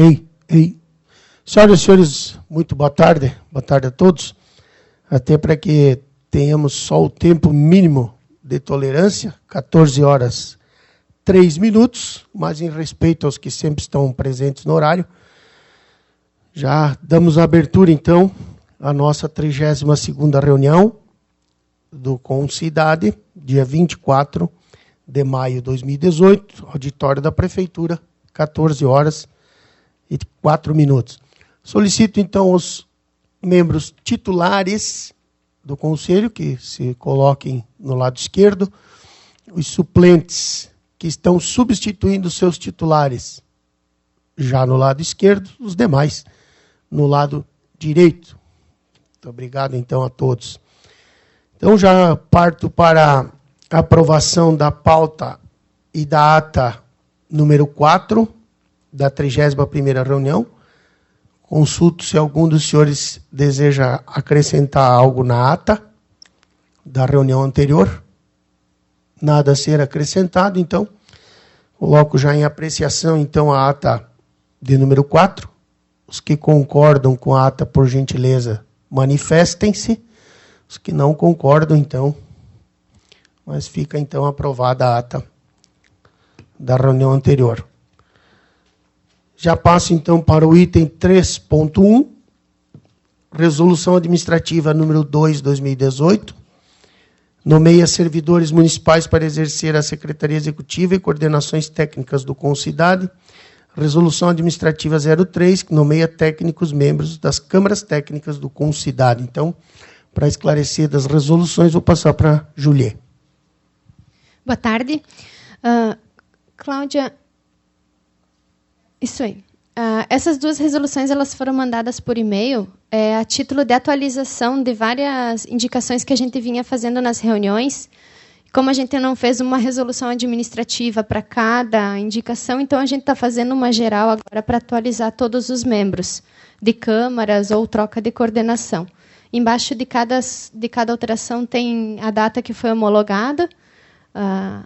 Ei. Senhoras e senhores, muito boa tarde a todos. Até para que tenhamos só o tempo mínimo de tolerância, 14 horas 3 minutos, mas em respeito aos que sempre estão presentes no horário, já damos a abertura, então, à nossa 32ª reunião do Concidade, dia 24 de maio de 2018, auditório da Prefeitura, 14 horas e 4 minutos. Solicito, então, os membros titulares do Conselho que se coloquem no lado esquerdo, os suplentes que estão substituindo seus titulares já no lado esquerdo, os demais no lado direito. Muito obrigado, então, a todos. Então, já parto para a aprovação da pauta e da ata número 4 da 31ª reunião. Consulto se algum dos senhores deseja acrescentar algo na ata da reunião anterior. Nada a ser acrescentado, então, coloco já em apreciação, então, a ata de número 4. Os que concordam com a ata, por gentileza, manifestem-se. Os que não concordam, então, mas fica, então, aprovada a ata da reunião anterior. Já passo, então, para o item 3.1, Resolução Administrativa número 2/2018, nomeia servidores municipais para exercer a Secretaria Executiva e coordenações técnicas do Concidade. Resolução Administrativa 03, que nomeia técnicos membros das câmaras técnicas do Concidade. Então, para esclarecer das resoluções, vou passar para a Juliê. Boa tarde. Cláudia, isso aí. Essas duas resoluções elas foram mandadas por e-mail a título de atualização de várias indicações que a gente vinha fazendo nas reuniões. Como a gente não fez uma resolução administrativa para cada indicação, então a gente está fazendo uma geral agora para atualizar todos os membros de câmaras ou troca de coordenação. Embaixo de cada alteração tem a data que foi homologada,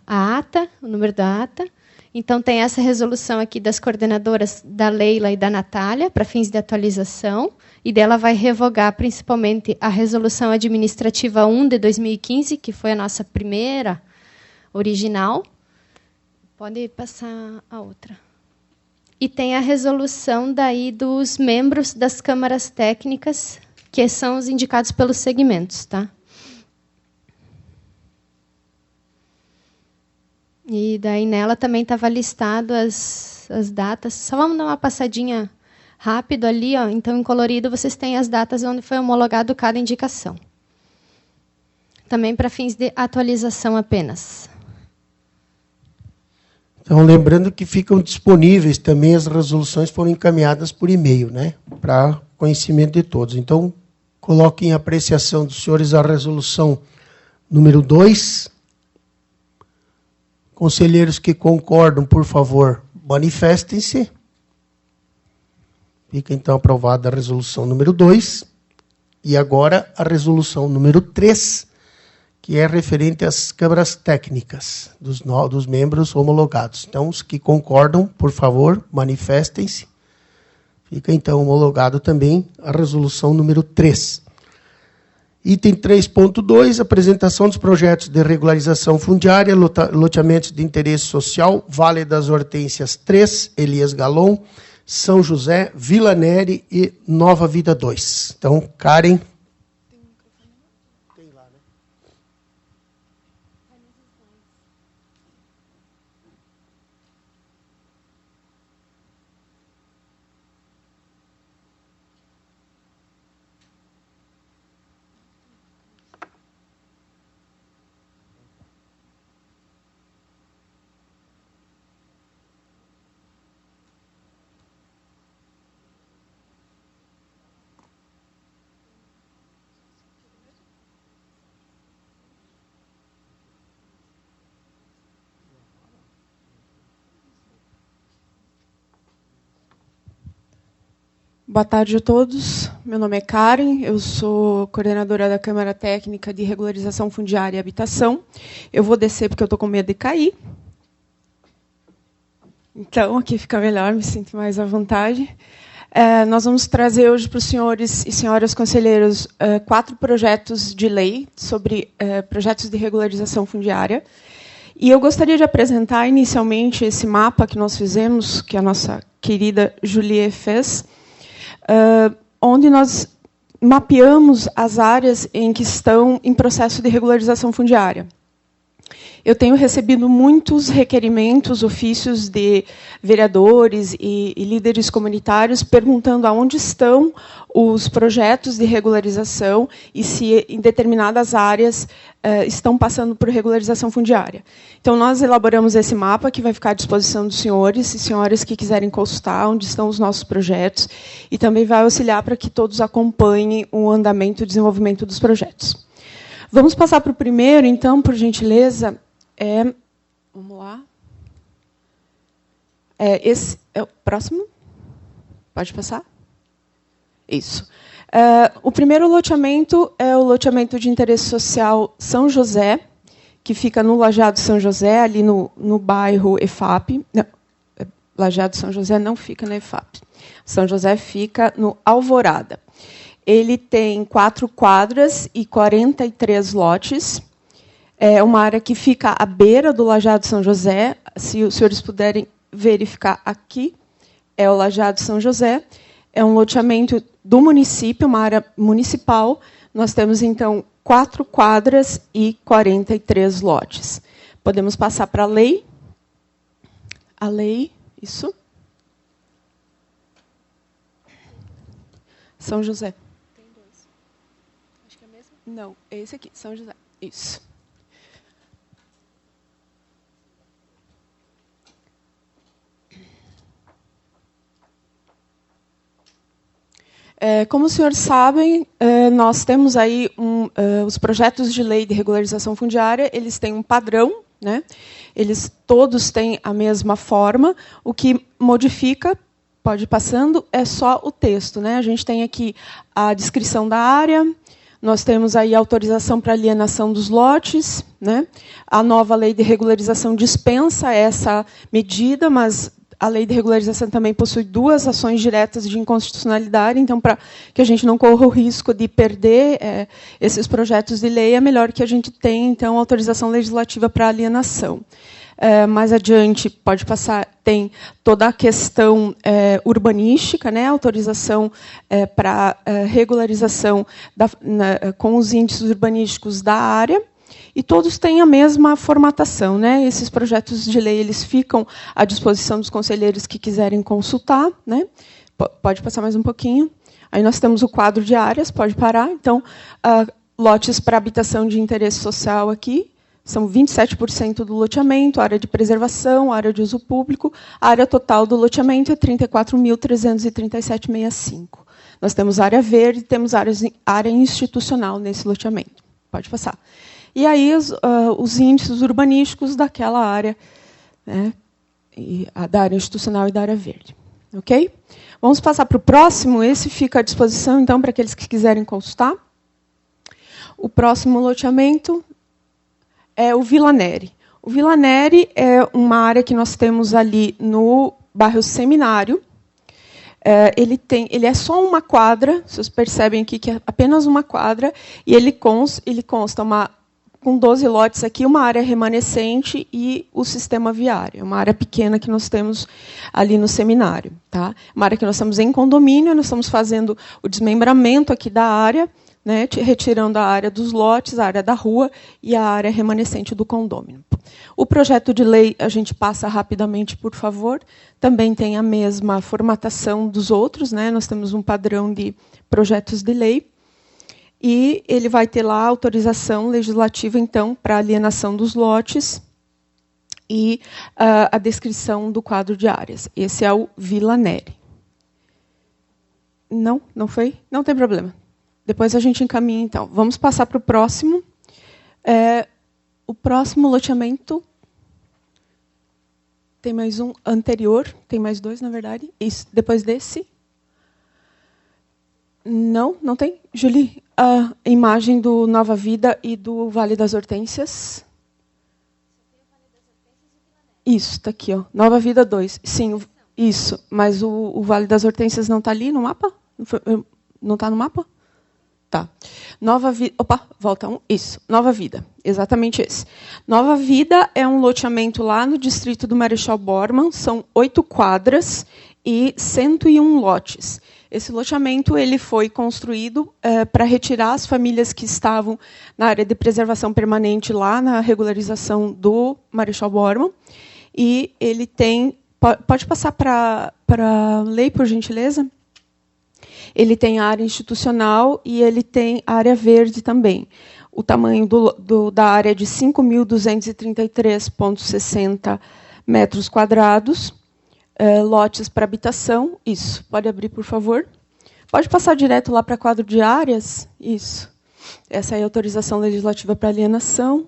a ata, o número da ata. Então, tem essa resolução aqui das coordenadoras da Leila e da Natália, para fins de atualização, e dela vai revogar, principalmente, a resolução administrativa 1 de 2015, que foi a nossa primeira original. Pode passar a outra. E tem a resolução daí dos membros das câmaras técnicas, que são os indicados pelos segmentos, tá? E daí nela também estava listado as datas. Só vamos dar uma passadinha rápido ali, ó. Então, em colorido, vocês têm as datas onde foi homologado cada indicação. Também para fins de atualização apenas. Então, lembrando que ficam disponíveis também, as resoluções foram encaminhadas por e-mail, né? Para conhecimento de todos. Então, coloquem em apreciação dos senhores a resolução número 2. Conselheiros que concordam, por favor, manifestem-se. Fica, então, aprovada a resolução número 2. E agora a resolução número 3, que é referente às câmaras técnicas dos membros homologados. Então, os que concordam, por favor, manifestem-se. Fica, então, homologado também a resolução número 3. Item 3.2, apresentação dos projetos de regularização fundiária, loteamentos de interesse social, Vale das Hortênsias 3, Elias Galon, São José, Vila Neri e Nova Vida 2. Então, Karen. Tem lá, né? Boa tarde a todos. Meu nome é Karen, eu sou coordenadora da Câmara Técnica de Regularização Fundiária e Habitação. Eu vou descer porque eu estou com medo de cair. Então, aqui fica melhor, me sinto mais à vontade. Nós vamos trazer hoje para os senhores e senhoras conselheiros 4 projetos de lei sobre projetos de regularização fundiária. E eu gostaria de apresentar inicialmente esse mapa que nós fizemos, que a nossa querida Julie fez, onde nós mapeamos as áreas em que estão em processo de regularização fundiária. Eu tenho recebido muitos requerimentos, ofícios de vereadores e líderes comunitários perguntando aonde estão os projetos de regularização e se em determinadas áreas estão passando por regularização fundiária. Então, nós elaboramos esse mapa que vai ficar à disposição dos senhores e senhoras que quiserem consultar onde estão os nossos projetos e também vai auxiliar para que todos acompanhem o andamento e o desenvolvimento dos projetos. Vamos passar para o primeiro, então, por gentileza. Vamos lá. Esse é o próximo. Pode passar? Isso. O primeiro loteamento é o loteamento de interesse social São José, que fica no Lajeado São José, ali no bairro EFAP. Não, Lajeado São José não fica na EFAP. São José fica no Alvorada. Ele tem 4 quadras e 43 lotes. É uma área que fica à beira do Lajeado São José. Se os senhores puderem verificar aqui, é o Lajeado São José. É um loteamento do município, uma área municipal. Nós temos, então, 4 quadras e 43 lotes. Podemos passar para a lei. A lei, isso. São José. Tem 2. Acho que é mesmo? Não, é esse aqui, São José. Isso. Como os senhores sabem, nós temos aí os projetos de lei de regularização fundiária, eles têm um padrão, né? Eles todos têm a mesma forma. O que modifica, pode ir passando, é só o texto, né? A gente tem aqui a descrição da área, nós temos aí a autorização para alienação dos lotes, né? A nova lei de regularização dispensa essa medida, mas a lei de regularização também possui 2 ações diretas de inconstitucionalidade, então, para que a gente não corra o risco de perder esses projetos de lei, é melhor que a gente tenha, então, autorização legislativa para alienação. Mais adiante, pode passar, tem toda a questão urbanística, né, autorização para regularização com os índices urbanísticos da área. E todos têm a mesma formatação, né? Esses projetos de lei eles ficam à disposição dos conselheiros que quiserem consultar, né? Pode passar mais um pouquinho. Aí nós temos o quadro de áreas, pode parar. Então, lotes para habitação de interesse social aqui, são 27% do loteamento, área de preservação, área de uso público, a área total do loteamento é 34.337,65. Nós temos área verde, temos área institucional nesse loteamento. Pode passar. E aí os índices urbanísticos daquela área, né, da área institucional e da área verde. Ok? Vamos passar para o próximo. Esse fica à disposição, então, para aqueles que quiserem consultar. O próximo loteamento é o Vila Neri. O Vila Neri é uma área que nós temos ali no bairro Seminário. Ele é só uma quadra, vocês percebem aqui que é apenas uma quadra, e ele consta com 12 lotes aqui, uma área remanescente e o sistema viário. É uma área pequena que nós temos ali no Seminário. Tá? Uma área que nós estamos em condomínio, nós estamos fazendo o desmembramento aqui da área, né, retirando a área dos lotes, a área da rua e a área remanescente do condomínio. O projeto de lei, a gente passa rapidamente, por favor, também tem a mesma formatação dos outros, né? Nós temos um padrão de projetos de lei, e ele vai ter lá a autorização legislativa, então, para alienação dos lotes e a descrição do quadro de áreas. Esse é o Vila Neri. Não? Não foi? Não tem problema. Depois a gente encaminha, então. Vamos passar para o próximo. O próximo loteamento... Tem mais um anterior. Tem mais 2, na verdade. Isso, depois desse... Não, não tem? Julie, a imagem do Nova Vida e do Vale das Hortênsias. Isso, está aqui, ó. Nova Vida 2. Sim, isso. Mas o Vale das Hortênsias não está ali no mapa? Não está no mapa? Tá. Nova Vida. Opa, volta um. Isso. Nova Vida. Exatamente esse. Nova Vida é um loteamento lá no distrito do Marechal Bormann. São 8 quadras e 101 lotes. Esse loteamento ele foi construído para retirar as famílias que estavam na área de preservação permanente lá na regularização do Marechal Bormann. E ele tem... Pode passar para a lei, por gentileza? Ele tem a área institucional e ele tem a área verde também. O tamanho da área é de 5.233,60 metros quadrados. Lotes para habitação. Isso. Pode abrir, por favor. Pode passar direto lá para quadro de áreas. Isso. Essa é a autorização legislativa para alienação.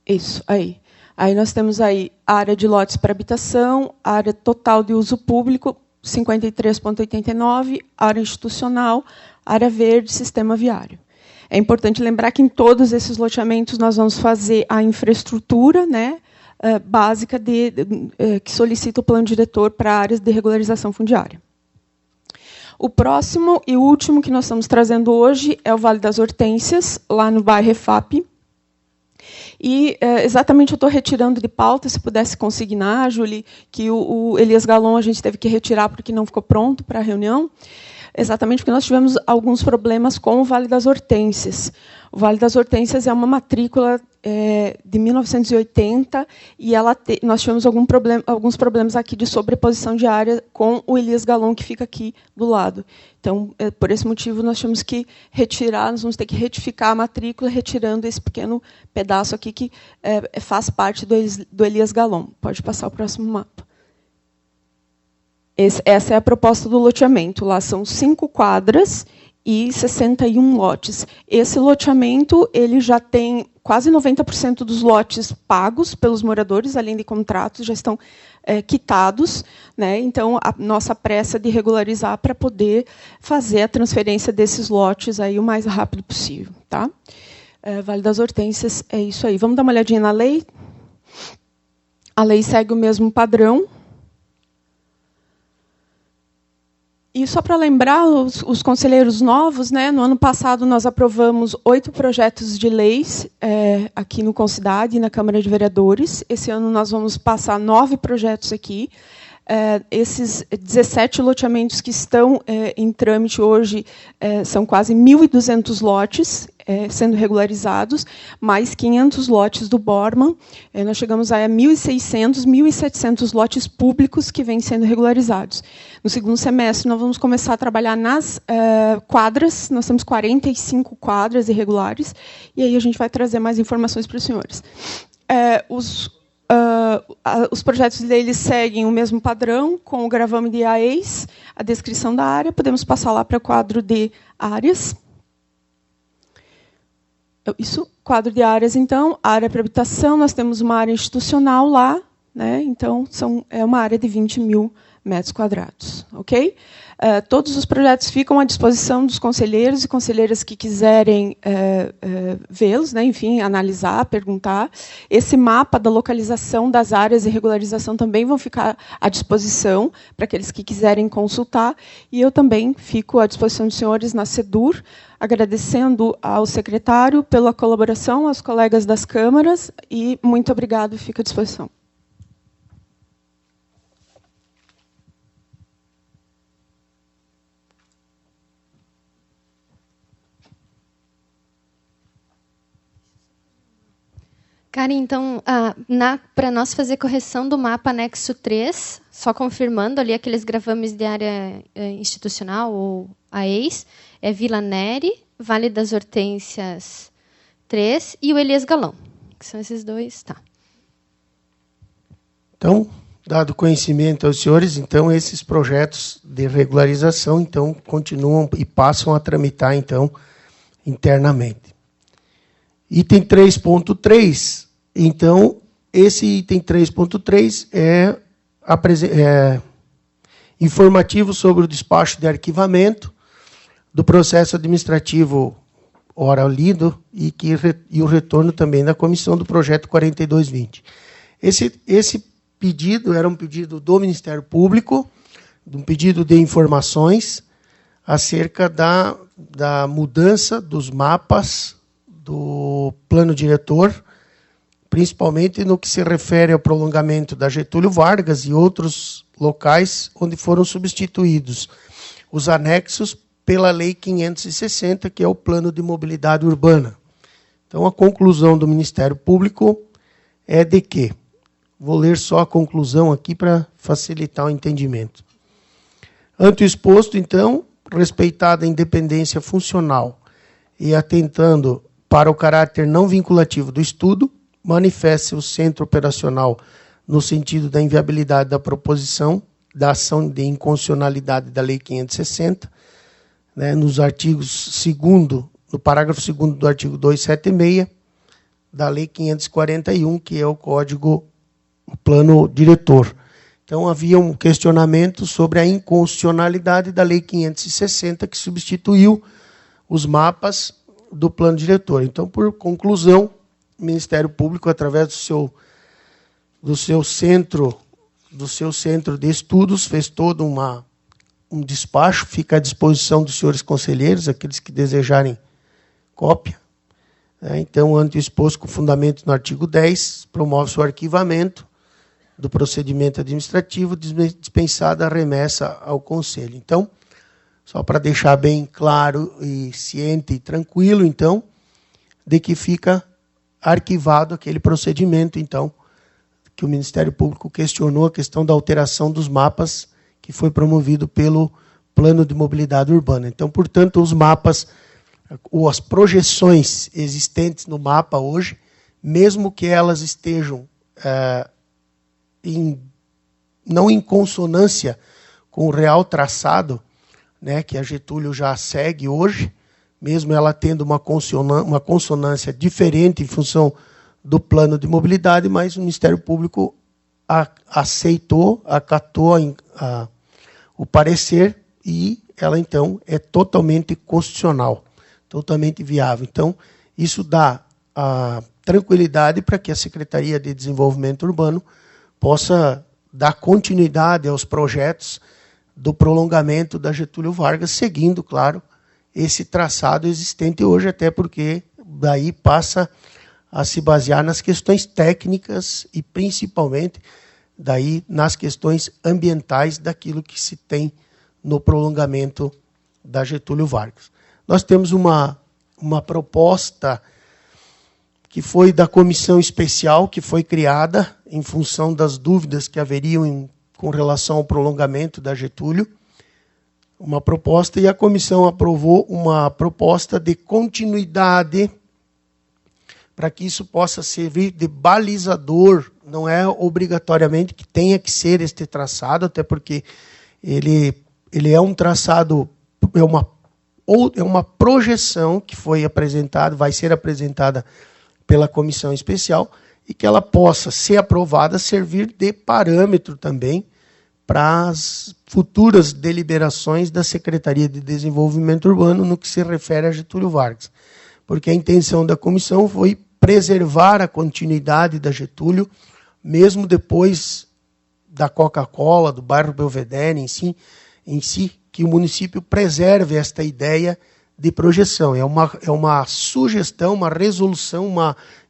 Isso, aí. Aí nós temos aí a área de lotes para habitação, a área total de uso público, 53,89, área institucional, área verde, sistema viário. É importante lembrar que em todos esses loteamentos nós vamos fazer a infraestrutura, né, básica que solicita o plano diretor para áreas de regularização fundiária. O próximo e último que nós estamos trazendo hoje é o Vale das Hortênsias, lá no bairro EFAP. E exatamente eu estou retirando de pauta, se pudesse consignar, Julie, que o Elias Galon a gente teve que retirar porque não ficou pronto para a reunião, exatamente porque nós tivemos alguns problemas com o Vale das Hortênsias. O Vale das Hortênsias é uma matrícula de 1980 e nós tivemos alguns problemas aqui de sobreposição de área com o Elias Galon, que fica aqui do lado. Então, por esse motivo, nós temos que retirar, nós vamos ter que retificar a matrícula, retirando esse pequeno pedaço aqui que faz parte do Elias Galon. Pode passar o próximo mapa. Essa é a proposta do loteamento. Lá são 5 quadras e 61 lotes. Esse loteamento ele já tem quase 90% dos lotes pagos pelos moradores, além de contratos, já estão quitados, né? Então, a nossa pressa de regularizar para poder fazer a transferência desses lotes aí o mais rápido possível. Tá? Vale das Hortênsias é isso aí. Vamos dar uma olhadinha na lei? A lei segue o mesmo padrão. E só para lembrar os conselheiros novos, né, no ano passado nós aprovamos 8 projetos de leis aqui no Concidade e na Câmara de Vereadores. Esse ano nós vamos passar 9 projetos aqui. Esses 17 loteamentos que estão em trâmite hoje são quase 1.200 lotes sendo regularizados, mais 500 lotes do Bormann. Nós chegamos a 1.600, 1.700 lotes públicos que vêm sendo regularizados. No segundo semestre, nós vamos começar a trabalhar nas quadras. Nós temos 45 quadras irregulares, e aí a gente vai trazer mais informações para os senhores. Os projetos de lei eles seguem o mesmo padrão, com o gravame de AES, a descrição da área. Podemos passar lá para o quadro de áreas. Isso, quadro de áreas, então, área para habitação, nós temos uma área institucional lá, né? Então, é uma área de 20 mil metros quadrados. Okay? Todos os projetos ficam à disposição dos conselheiros e conselheiras que quiserem vê-los, né? Enfim, analisar, perguntar. Esse mapa da localização das áreas de regularização também vão ficar à disposição para aqueles que quiserem consultar. E eu também fico à disposição dos senhores na SEDUR, agradecendo ao secretário pela colaboração, aos colegas das câmaras, e muito obrigado, fico à disposição. Karen, então, para nós fazer correção do mapa anexo 3, só confirmando ali aqueles gravames de área institucional ou AES, é Vila Neri, Vale das Hortênsias 3 e o Elias Galon, que são esses dois. Tá. Então, dado conhecimento aos senhores, então esses projetos de regularização então continuam e passam a tramitar então internamente. Item 3.3, então esse item 3.3 é informativo sobre o despacho de arquivamento do processo administrativo ora lido, e o retorno também da comissão do projeto 4220. Esse pedido era um pedido do Ministério Público, um pedido de informações acerca da mudança dos mapas do plano diretor, principalmente no que se refere ao prolongamento da Getúlio Vargas e outros locais onde foram substituídos os anexos pela Lei 560, que é o Plano de Mobilidade Urbana. Então, a conclusão do Ministério Público é de que, vou ler só a conclusão aqui para facilitar o entendimento. Ante o exposto, então, respeitada a independência funcional e atentando para o caráter não vinculativo do estudo, manifesta o centro operacional no sentido da inviabilidade da proposição da ação de inconstitucionalidade da Lei 560, né, nos artigos 2º, no parágrafo 2º do artigo 276 da Lei 541, que é o Código, o Plano Diretor. Então, havia um questionamento sobre a inconstitucionalidade da Lei 560, que substituiu os mapas do Plano Diretor. Então, por conclusão, o Ministério Público, através do seu centro de estudos, fez todo um despacho, fica à disposição dos senhores conselheiros, aqueles que desejarem cópia. Então, ante o exposto com fundamento no artigo 10, promove o arquivamento do procedimento administrativo, dispensada a remessa ao Conselho. Então, só para deixar bem claro e ciente e tranquilo, então, de que fica arquivado aquele procedimento, então, que o Ministério Público questionou a questão da alteração dos mapas que foi promovido pelo Plano de Mobilidade Urbana. Então, portanto, os mapas, ou as projeções existentes no mapa hoje, mesmo que elas estejam não em consonância com o real traçado, né, que a Getúlio já segue hoje, mesmo ela tendo uma consonância diferente em função do plano de mobilidade, mas o Ministério Público aceitou, acatou o parecer e ela, então, é totalmente constitucional, totalmente viável. Então, isso dá a tranquilidade para que a Secretaria de Desenvolvimento Urbano possa dar continuidade aos projetos do prolongamento da Getúlio Vargas, seguindo, claro, esse traçado existente hoje, até porque daí passa a se basear nas questões técnicas e, principalmente, daí nas questões ambientais daquilo que se tem no prolongamento da Getúlio Vargas. Nós temos uma proposta que foi da comissão especial que foi criada em função das dúvidas que haveriam com relação ao prolongamento da Getúlio, uma proposta, e a comissão aprovou uma proposta de continuidade para que isso possa servir de balizador. Não é obrigatoriamente que tenha que ser este traçado, até porque ele é um traçado, é uma projeção que foi apresentada, vai ser apresentada pela comissão especial, e que ela possa ser aprovada, servir de parâmetro também para as futuras deliberações da Secretaria de Desenvolvimento Urbano no que se refere a Getúlio Vargas. Porque a intenção da comissão foi preservar a continuidade da Getúlio, mesmo depois da Coca-Cola, do bairro Belvedere em si, que o município preserve esta ideia de projeção. É uma sugestão, uma resolução,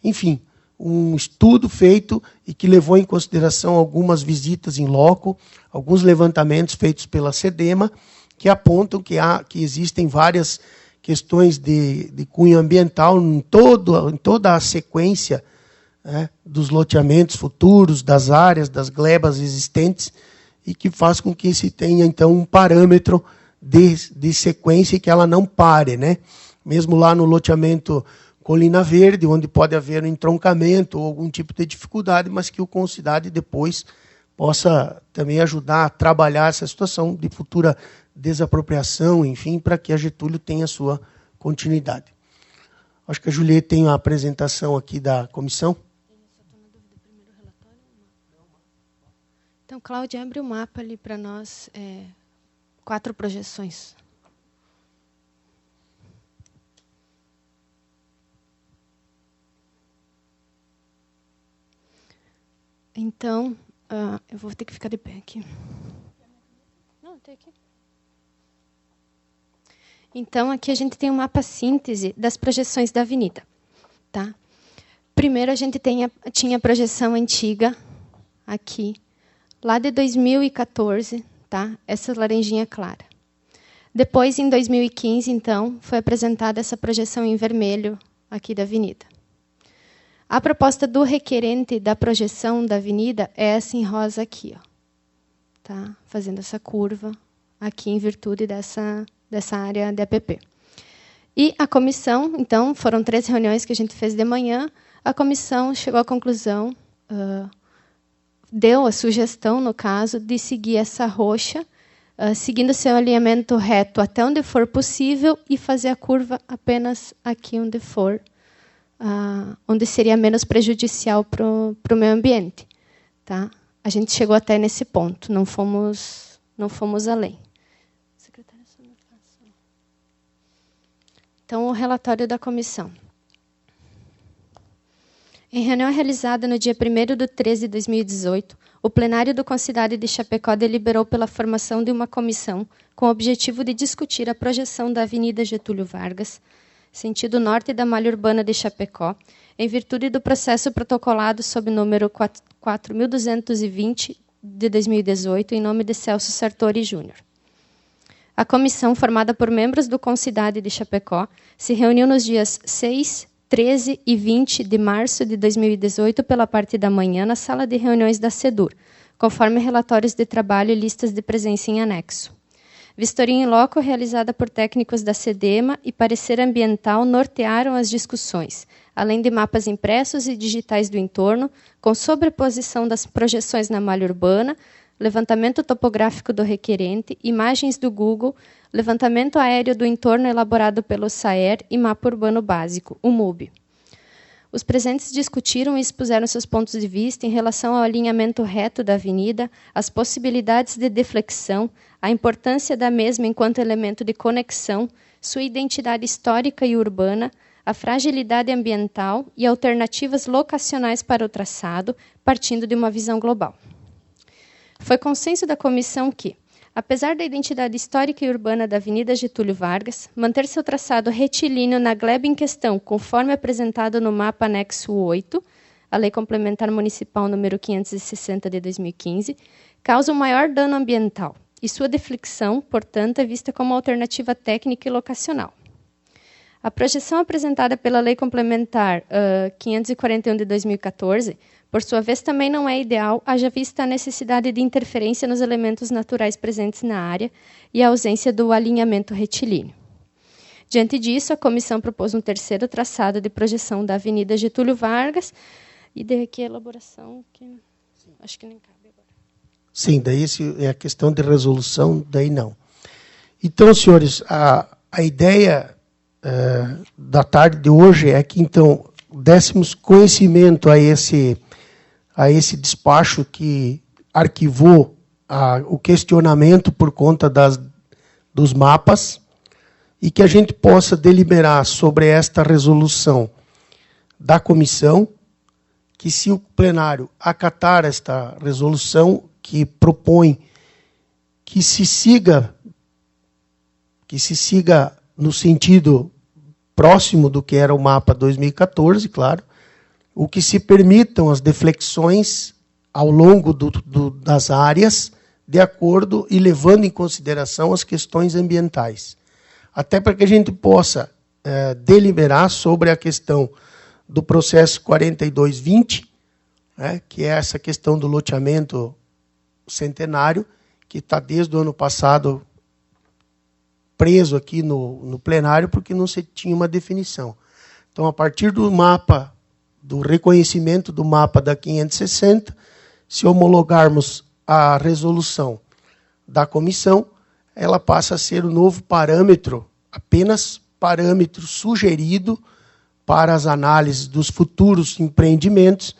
enfim, um estudo feito e que levou em consideração algumas visitas em loco, alguns levantamentos feitos pela SEDEMA, que apontam que existem várias questões de cunho ambiental em toda a sequência, né, dos loteamentos futuros, das áreas, das glebas existentes, e que faz com que se tenha, então, um parâmetro de sequência e que ela não pare, né? Mesmo lá no loteamento Colina Verde, onde pode haver um entroncamento ou algum tipo de dificuldade, mas que o Concidade depois possa também ajudar a trabalhar essa situação de futura desapropriação, enfim, para que a Getúlio tenha a sua continuidade. Acho que a Juliette tem uma apresentação aqui da comissão. Então, Cláudia, abre o mapa ali para nós, 4 projeções. Então, eu vou ter que ficar de pé aqui. Não, tem aqui. Então, aqui a gente tem um mapa síntese das projeções da avenida. Tá? Primeiro, a gente tinha a projeção antiga, aqui, lá de 2014, tá? Essa laranjinha clara. Depois, em 2015, então, foi apresentada essa projeção em vermelho aqui da avenida. A proposta do requerente da projeção da avenida é essa em rosa aqui, ó, tá? Fazendo essa curva aqui em virtude dessa área de APP. E a comissão, então, foram 3 reuniões que a gente fez de manhã, a comissão chegou à conclusão, deu a sugestão, no caso, de seguir essa roxa, seguindo seu alinhamento reto até onde for possível e fazer a curva apenas aqui onde for, onde seria menos prejudicial para o meio ambiente. Tá? A gente chegou até nesse ponto, não fomos além. Então, o relatório da comissão. Em reunião realizada no dia 1º/13/2018, o plenário do Concidade de Chapecó deliberou pela formação de uma comissão com o objetivo de discutir a projeção da Avenida Getúlio Vargas, sentido norte da malha urbana de Chapecó, em virtude do processo protocolado sob número 4.220 de 2018, em nome de Celso Sartori Júnior. A comissão, formada por membros do Concidade de Chapecó, se reuniu nos dias 6, 13 e 20 de março de 2018, pela parte da manhã, na sala de reuniões da SEDUR, conforme relatórios de trabalho e listas de presença em anexo. Vistoria em loco realizada por técnicos da SEDEMA e parecer ambiental nortearam as discussões, além de mapas impressos e digitais do entorno, com sobreposição das projeções na malha urbana, levantamento topográfico do requerente, imagens do Google, levantamento aéreo do entorno elaborado pelo SAER e mapa urbano básico, o MUB. Os presentes discutiram e expuseram seus pontos de vista em relação ao alinhamento reto da avenida, as possibilidades de deflexão, a importância da mesma enquanto elemento de conexão, sua identidade histórica e urbana, a fragilidade ambiental e alternativas locacionais para o traçado, partindo de uma visão global. Foi consenso da comissão que, apesar da identidade histórica e urbana da Avenida Getúlio Vargas, manter seu traçado retilíneo na gleba em questão, conforme apresentado no mapa anexo 8, a Lei Complementar Municipal número 560 de 2015, causa um maior dano ambiental, e sua deflexão, portanto, é vista como alternativa técnica e locacional. A projeção apresentada pela Lei Complementar 541 de 2014, por sua vez, também não é ideal, haja vista a necessidade de interferência nos elementos naturais presentes na área e a ausência do alinhamento retilíneo. Diante disso, a comissão propôs um terceiro traçado de projeção da Avenida Getúlio Vargas, e dei aqui a elaboração, que acho que nem cabe agora. Sim, daí é a questão de resolução, daí não. Então, senhores, a ideia da tarde de hoje é que, então, dessemos conhecimento a esse despacho que arquivou o questionamento por conta dos mapas e que a gente possa deliberar sobre esta resolução da comissão, que se o plenário acatar esta resolução, que propõe que se siga no sentido próximo do que era o mapa 2014, claro, o que se permitam as deflexões ao longo das áreas, de acordo e levando em consideração as questões ambientais. Até para que a gente possa deliberar sobre a questão do processo 4220, que é essa questão do loteamento centenário, que está desde o ano passado preso aqui no plenário, porque não se tinha uma definição. Então, a partir do mapa, do reconhecimento do mapa da 560, se homologarmos a resolução da comissão, ela passa a ser o novo parâmetro, apenas parâmetro sugerido para as análises dos futuros empreendimentos,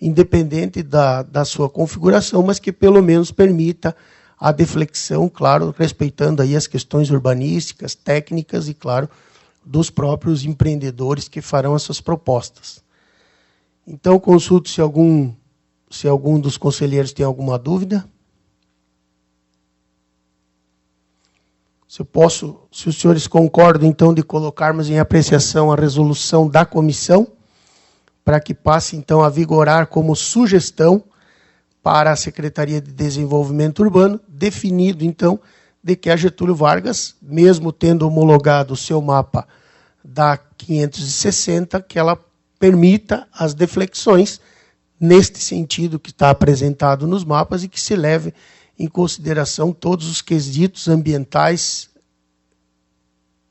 independente da sua configuração, mas que pelo menos permita a deflexão, claro, respeitando aí as questões urbanísticas, técnicas e, claro, dos próprios empreendedores que farão essas propostas. Então, consulto se algum se algum dos conselheiros tem alguma dúvida. Se os senhores concordam, então, de colocarmos em apreciação a resolução da comissão, para que passe, então, a vigorar como sugestão para a Secretaria de Desenvolvimento Urbano, definido, então, de que a Getúlio Vargas, mesmo tendo homologado o seu mapa da 560, que ela permita as deflexões neste sentido que está apresentado nos mapas e que se leve em consideração todos os quesitos ambientais,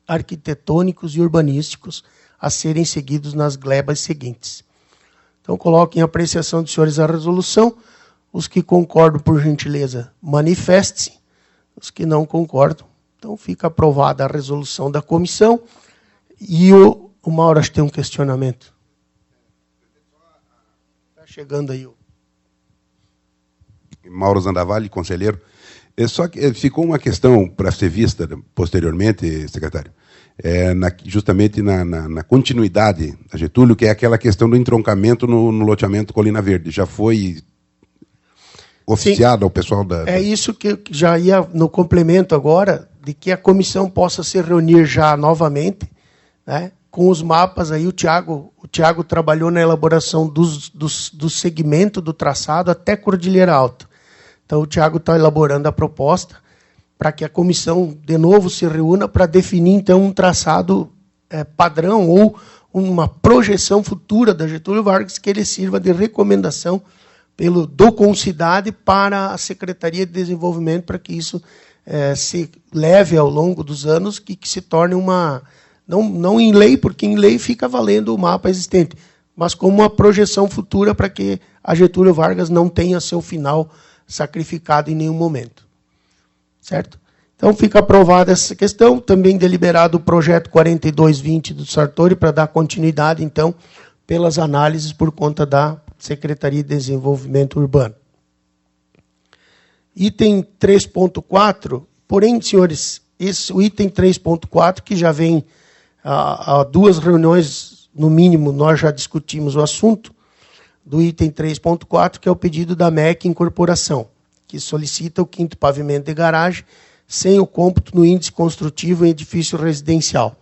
arquitetônicos e urbanísticos a serem seguidos nas glebas seguintes. Então, coloco em apreciação dos senhores a resolução. Os que concordam, por gentileza, manifeste-se. Os que não concordam, então fica aprovada a resolução da comissão. E o Mauro, acho que tem um questionamento. Está chegando aí o... Mauro Zandavalli, conselheiro. Só que ficou uma questão para ser vista posteriormente, secretário, justamente na continuidade da Getúlio, que é aquela questão do entroncamento no loteamento Colina Verde. Já foi oficiado. Sim, ao pessoal da... É isso que já ia no complemento agora, de que a comissão possa se reunir já novamente, né, com os mapas. Aí o Tiago trabalhou na elaboração do segmento do traçado até Cordilheira Alta. Então, o Tiago está elaborando a proposta para que a comissão, de novo, se reúna para definir, então, um traçado padrão ou uma projeção futura da Getúlio Vargas que ele sirva de recomendação do Concidade para a Secretaria de Desenvolvimento, para que isso se leve ao longo dos anos, que se torne uma... Não em lei, porque em lei fica valendo o mapa existente, mas como uma projeção futura para que a Getúlio Vargas não tenha seu final sacrificado em nenhum momento. Certo? Então, fica aprovada essa questão. Também deliberado o projeto 4220 do Sartori para dar continuidade, então, pelas análises por conta da Secretaria de Desenvolvimento Urbano. Item 3.4, porém, senhores, o item 3.4, que já vem há 2 reuniões, no mínimo, nós já discutimos o assunto, do item 3.4, que é o pedido da MEC Incorporação, que solicita o 5º pavimento de garagem, sem o cômputo no índice construtivo em edifício residencial.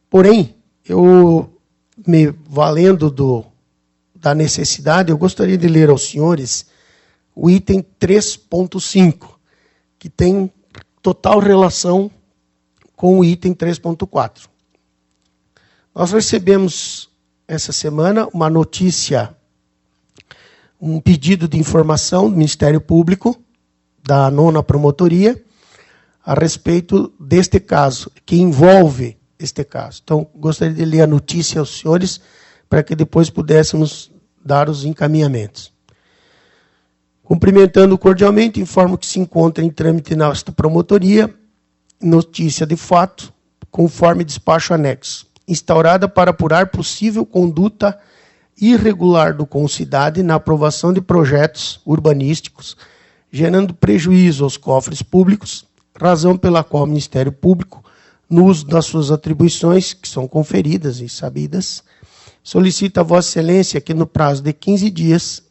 Porém, eu, me valendo da necessidade, eu gostaria de ler aos senhores o item 3.5, que tem total relação com o item 3.4. Nós recebemos, essa semana, uma notícia, um pedido de informação do Ministério Público, da 9ª Promotoria, a respeito deste caso, que envolve este caso. Então, gostaria de ler a notícia aos senhores, para que depois pudéssemos dar os encaminhamentos. Cumprimentando cordialmente, informo que se encontra em trâmite nesta promotoria, notícia de fato, conforme despacho anexo, instaurada para apurar possível conduta irregular do Concidade na aprovação de projetos urbanísticos, gerando prejuízo aos cofres públicos, razão pela qual o Ministério Público, no uso das suas atribuições, que são conferidas e sabidas, solicita a Vossa Excelência que, no prazo de 15 dias,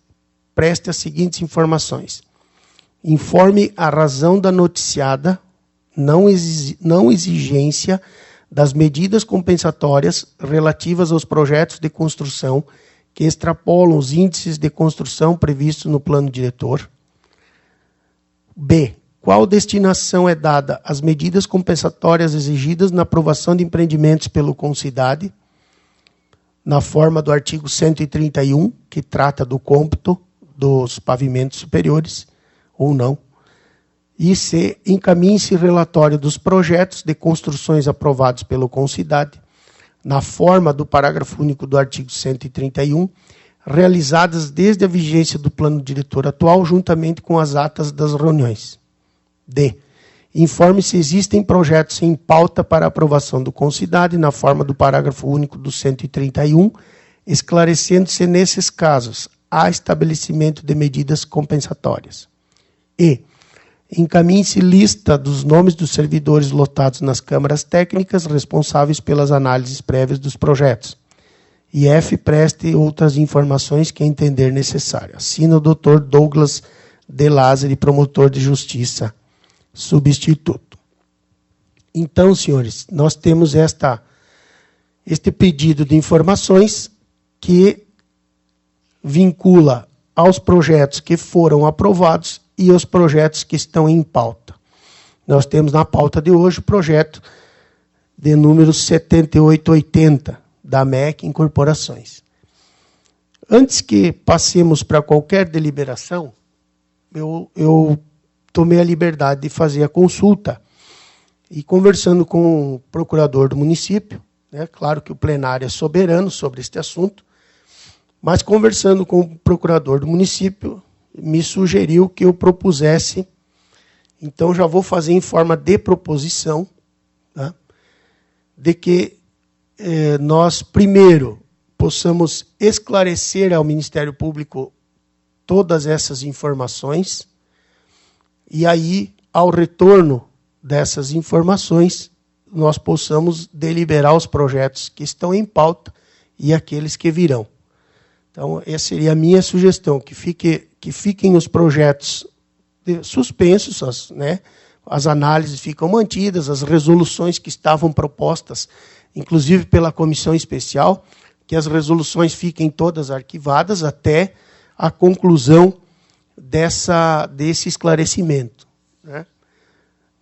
preste as seguintes informações. Informe a razão da noticiada não exigência das medidas compensatórias relativas aos projetos de construção que extrapolam os índices de construção previstos no plano diretor. B. Qual destinação é dada às medidas compensatórias exigidas na aprovação de empreendimentos pelo Concidade, na forma do artigo 131, que trata do cômputo dos pavimentos superiores, ou não. E C. Encaminhe-se relatório dos projetos de construções aprovados pelo Concidade, na forma do parágrafo único do artigo 131, realizadas desde a vigência do plano diretor atual, juntamente com as atas das reuniões. D. Informe se existem projetos em pauta para aprovação do Concidade, na forma do parágrafo único do 131, esclarecendo-se nesses casos há estabelecimento de medidas compensatórias. E. Encaminhe-se lista dos nomes dos servidores lotados nas câmaras técnicas responsáveis pelas análises prévias dos projetos. E F, preste outras informações que entender necessário. Assina o Dr. Douglas de Lázari, promotor de justiça, substituto. Então, senhores, nós temos este pedido de informações que vincula aos projetos que foram aprovados e aos projetos que estão em pauta. Nós temos na pauta de hoje o projeto de número 7880, da MEC Incorporações. Antes que passemos para qualquer deliberação, eu tomei a liberdade de fazer a consulta e, conversando com o procurador do município, né, claro que o plenário é soberano sobre este assunto, mas, conversando com o procurador do município, me sugeriu que eu propusesse, então já vou fazer em forma de proposição, tá, de que nós, primeiro, possamos esclarecer ao Ministério Público todas essas informações, e aí, ao retorno dessas informações, nós possamos deliberar os projetos que estão em pauta e aqueles que virão. Então, essa seria a minha sugestão, que fiquem os projetos suspensos, né? As análises ficam mantidas, as resoluções que estavam propostas, inclusive pela comissão especial, que as resoluções fiquem todas arquivadas até a conclusão desse esclarecimento, né?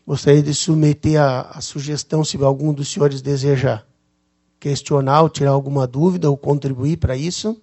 Gostaria de submeter a sugestão, se algum dos senhores deseja questionar ou tirar alguma dúvida ou contribuir para isso.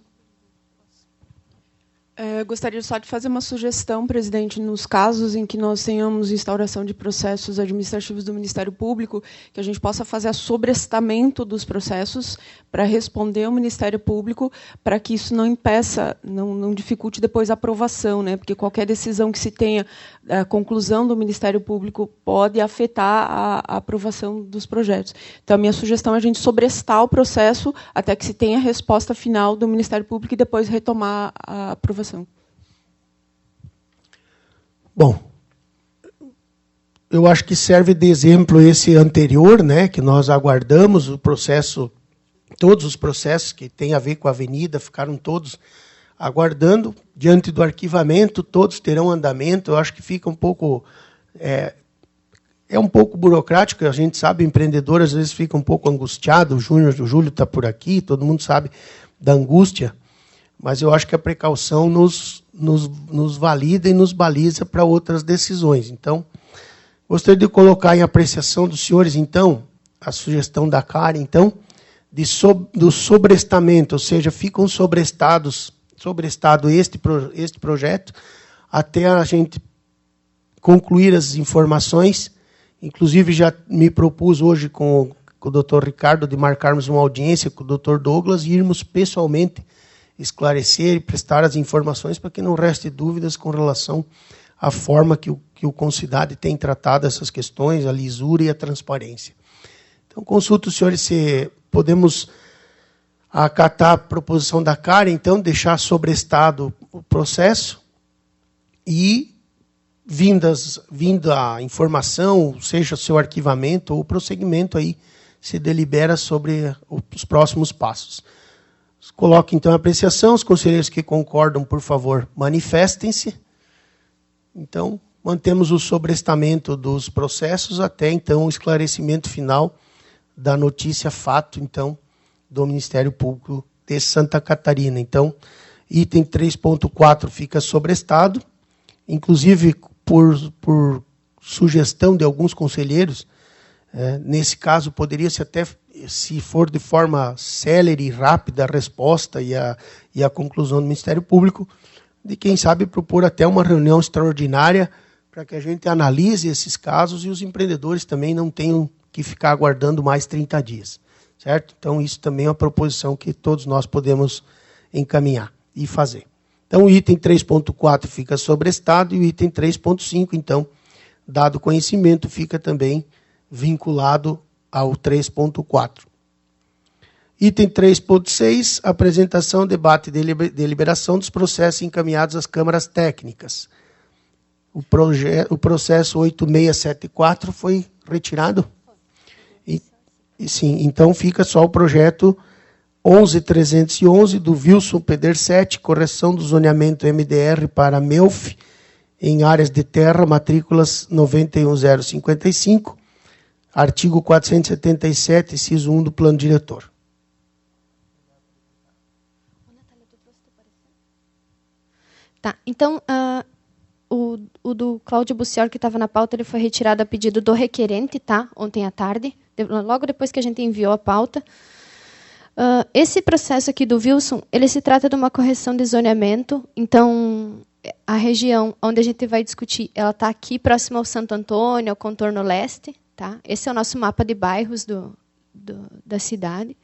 Gostaria só de fazer uma sugestão, presidente, nos casos em que nós tenhamos instauração de processos administrativos do Ministério Público, que a gente possa fazer sobrestamento dos processos para responder ao Ministério Público, para que isso não impeça, não dificulte depois a aprovação, né? Porque qualquer decisão que se tenha, a conclusão do Ministério Público pode afetar a aprovação dos projetos. Então, a minha sugestão é a gente sobrestar o processo até que se tenha a resposta final do Ministério Público e depois retomar a aprovação. Bom, eu acho que serve de exemplo esse anterior, né, que nós aguardamos o processo, todos os processos que têm a ver com a avenida ficaram todos aguardando. Diante do arquivamento, todos terão andamento. Eu acho que fica um pouco... É um pouco burocrático, a gente sabe, o empreendedor às vezes fica um pouco angustiado, o Júlio está por aqui, todo mundo sabe da angústia, mas eu acho que a precaução nos valida e nos baliza para outras decisões. Então, gostaria de colocar em apreciação dos senhores, então, a sugestão da Karen, então, do sobrestamento, ou seja, ficam sobrestado este projeto, até a gente concluir as informações. Inclusive, já me propus hoje com o doutor Ricardo de marcarmos uma audiência com o doutor Douglas e irmos pessoalmente esclarecer e prestar as informações para que não reste dúvidas com relação à forma que o Concidade tem tratado essas questões, a lisura e a transparência. Então, consulto os senhores se podemos acatar a proposição da Karen, então, deixar sobrestado o processo e, vinda a informação, seja o seu arquivamento ou o prosseguimento, aí se delibera sobre os próximos passos. Coloque, então, a apreciação. Os conselheiros que concordam, por favor, manifestem-se. Então, mantemos o sobrestamento dos processos até, então, o esclarecimento final da notícia fato, então, do Ministério Público de Santa Catarina. Então, item 3.4 fica sobrestado, inclusive por sugestão de alguns conselheiros. Nesse caso, poderia-se até, se for de forma célere e rápida, a resposta e a conclusão do Ministério Público, de, quem sabe, propor até uma reunião extraordinária para que a gente analise esses casos e os empreendedores também não tenham que ficar aguardando mais 30 dias. Certo? Então, isso também é uma proposição que todos nós podemos encaminhar e fazer. Então, o item 3.4 fica sobrestado e o item 3.5, então, dado conhecimento, fica também vinculado ao 3.4. Item 3.6, apresentação, debate e deliberação dos processos encaminhados às câmaras técnicas. O processo 8674 foi retirado? Sim, então fica só o projeto 11.311, do Wilson Pedersetti, correção do zoneamento MDR para MELF, em áreas de terra, matrículas 91055, artigo 477, inciso 1 do Plano Diretor. Tá, então, o do Cláudio Bussior, que estava na pauta, ele foi retirado a pedido do requerente, tá? Ontem à tarde, logo depois que a gente enviou a pauta. Esse processo aqui do Wilson, ele se trata de uma correção de zoneamento. Então, a região onde a gente vai discutir, ela está aqui próximo ao Santo Antônio, ao contorno leste. Tá? Esse é o nosso mapa de bairros da cidade.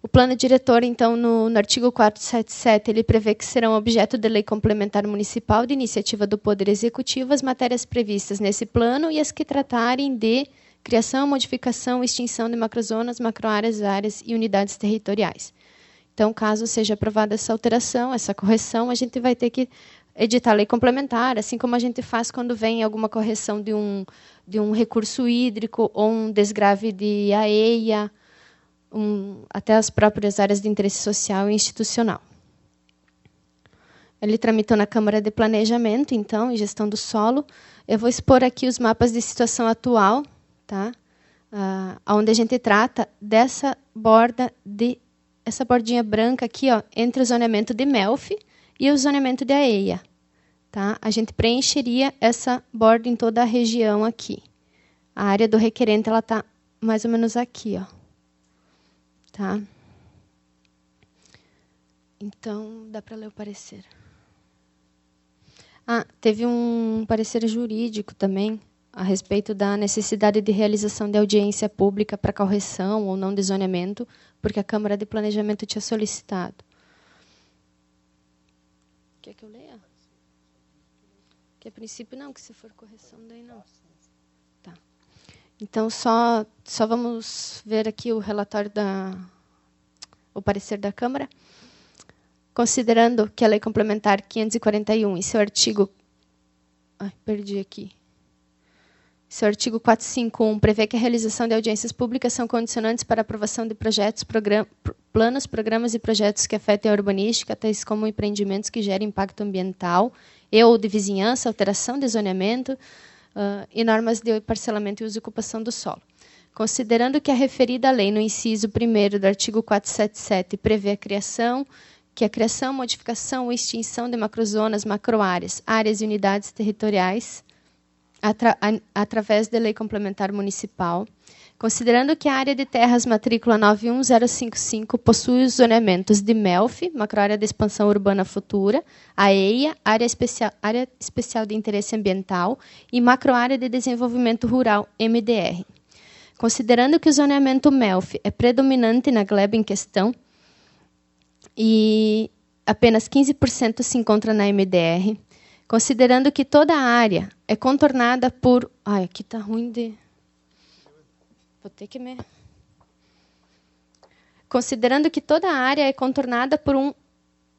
O plano diretor, então, no artigo 477, ele prevê que serão objeto de lei complementar municipal de iniciativa do Poder Executivo as matérias previstas nesse plano e as que tratarem de criação, modificação, extinção de macrozonas, macroáreas, áreas e unidades territoriais. Então, caso seja aprovada essa alteração, essa correção, a gente vai ter que editar a lei complementar, assim como a gente faz quando vem alguma correção de um recurso hídrico ou um desgrave de AEIA, até as próprias áreas de interesse social e institucional. Ele tramitou na Câmara de Planejamento, então, e Gestão do Solo. Eu vou expor aqui os mapas de situação atual, tá? Onde a gente trata dessa essa bordinha branca aqui, ó, entre o zoneamento de MELF e o zoneamento de AEIA. Tá? A gente preencheria essa borda em toda a região aqui. A área do requerente está mais ou menos aqui. Ó. Tá? Então, dá para ler o parecer. Teve um parecer jurídico também, a respeito da necessidade de realização de audiência pública para correção ou não de zoneamento, porque a Câmara de Planejamento tinha solicitado. Quer que eu leia? Que a princípio não, que se for correção, daí não. Tá. Então, só vamos ver aqui o relatório o parecer da Câmara. Considerando que a Lei Complementar 541, em seu artigo... perdi aqui. Seu artigo 451 prevê que a realização de audiências públicas são condicionantes para a aprovação de projetos, planos, programas e projetos que afetem a urbanística, tais como empreendimentos que gerem impacto ambiental ou de vizinhança, alteração de zoneamento e normas de parcelamento e uso e ocupação do solo. Considerando que a referida lei, no inciso 1º do artigo 477, prevê a criação, modificação ou extinção de macrozonas, macroáreas, áreas e unidades territoriais, através da lei complementar municipal, considerando que a área de terras matrícula 91055 possui os zoneamentos de MELF, macroárea de expansão urbana futura, AEIA, área especial de interesse ambiental, e macroárea de desenvolvimento rural, MDR. Considerando que o zoneamento MELF é predominante na gleba em questão, e apenas 15% se encontra na MDR, considerando que toda a área é contornada por... aqui está ruim de... Vou ter que me... Considerando que toda a área é contornada por um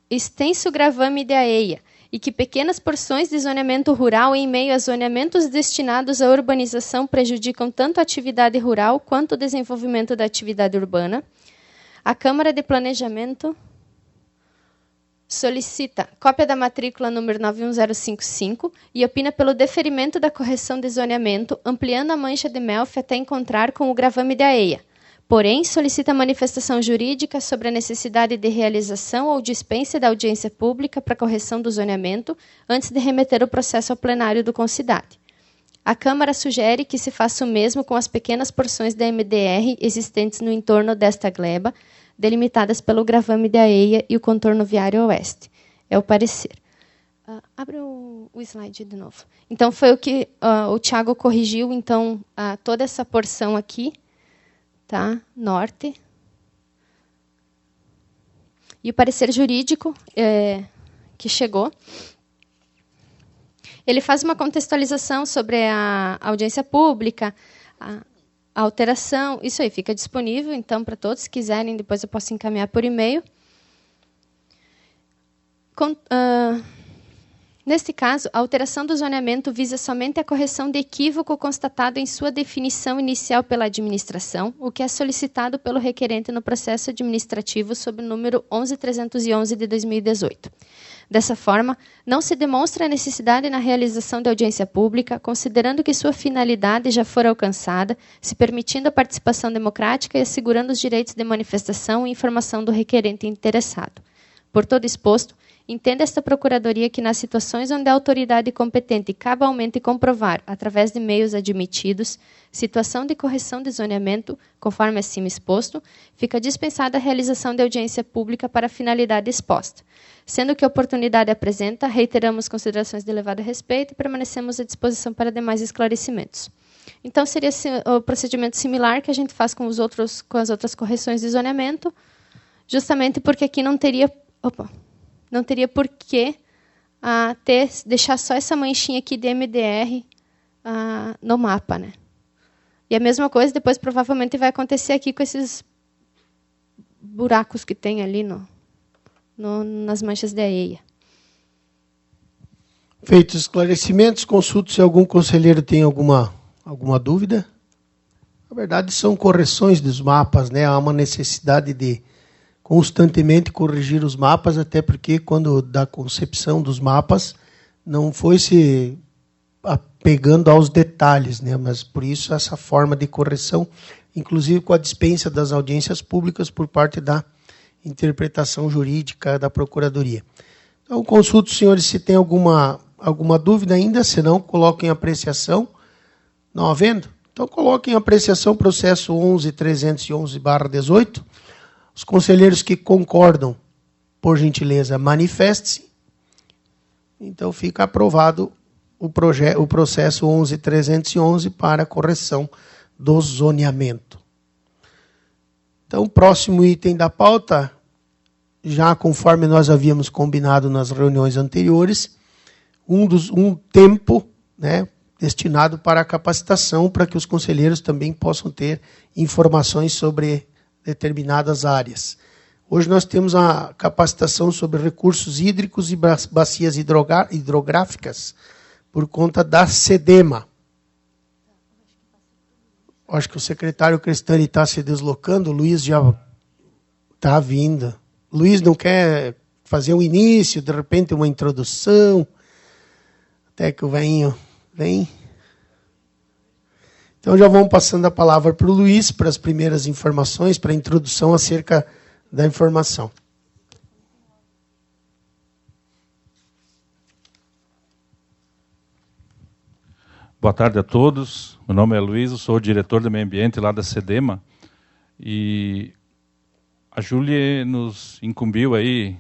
extenso gravame de AEIA e que pequenas porções de zoneamento rural em meio a zoneamentos destinados à urbanização prejudicam tanto a atividade rural quanto o desenvolvimento da atividade urbana, a Câmara de Planejamento solicita cópia da matrícula número 91055 e opina pelo deferimento da correção de zoneamento, ampliando a mancha de MELF até encontrar com o gravame de AEIA. Porém, solicita manifestação jurídica sobre a necessidade de realização ou dispensa da audiência pública para correção do zoneamento antes de remeter o processo ao plenário do Concidade. A Câmara sugere que se faça o mesmo com as pequenas porções da MDR existentes no entorno desta gleba, delimitadas pelo gravame de AEIA e o contorno viário oeste. É o parecer. Abre o slide de novo. Então, foi o que o Tiago corrigiu, então, toda essa porção aqui, tá? Norte. E o parecer jurídico que chegou, ele faz uma contextualização sobre a audiência pública, a alteração, isso aí fica disponível, então, para todos, se quiserem, depois eu posso encaminhar por e-mail. Neste caso, a alteração do zoneamento visa somente a correção de equívoco constatado em sua definição inicial pela administração, o que é solicitado pelo requerente no processo administrativo sob o número 11.311 de 2018. Dessa forma, não se demonstra a necessidade na realização de audiência pública, considerando que sua finalidade já for alcançada, se permitindo a participação democrática e assegurando os direitos de manifestação e informação do requerente interessado. Por todo exposto, entende esta Procuradoria que, nas situações onde a autoridade competente cabalmente comprovar, através de meios admitidos, situação de correção de zoneamento, conforme acima exposto, fica dispensada a realização de audiência pública para a finalidade exposta. Sendo que a oportunidade apresenta, reiteramos considerações de elevado respeito e permanecemos à disposição para demais esclarecimentos. Então, seria o procedimento similar que a gente faz com as outras correções de zoneamento, justamente porque aqui não teria por que deixar só essa manchinha aqui de MDR no mapa, né? E a mesma coisa depois provavelmente vai acontecer aqui com esses buracos que tem ali nas manchas de areia. Feitos os esclarecimentos, consulto se algum conselheiro tem alguma dúvida. Na verdade, são correções dos mapas, né? Há uma necessidade de constantemente corrigir os mapas, até porque quando da concepção dos mapas não foi se apegando aos detalhes, né? Mas por isso essa forma de correção, inclusive com a dispensa das audiências públicas por parte da interpretação jurídica da Procuradoria. Então, consulto os senhores se tem alguma dúvida ainda, se não, coloquem em apreciação. Não havendo? Então, coloquem em apreciação o processo 11.311/18. Os conselheiros que concordam, por gentileza, manifeste-se. Então, fica aprovado o processo 11.311 para correção do zoneamento. Então, o próximo item da pauta, já conforme nós havíamos combinado nas reuniões anteriores, um tempo, né, destinado para a capacitação, para que os conselheiros também possam ter informações sobre determinadas áreas. Hoje nós temos a capacitação sobre recursos hídricos e bacias hidrográficas por conta da SEDEMA. Acho que o secretário Crestani está se deslocando, o Luiz já está vindo. Luiz não quer fazer um início, de repente uma introdução, até que o velhinho vem. Então já vamos passando a palavra para o Luiz, para as primeiras informações, para a introdução acerca da informação. Boa tarde a todos. Meu nome é Luiz, eu sou o diretor do meio ambiente lá da SEDEMA. E a Júlia nos incumbiu aí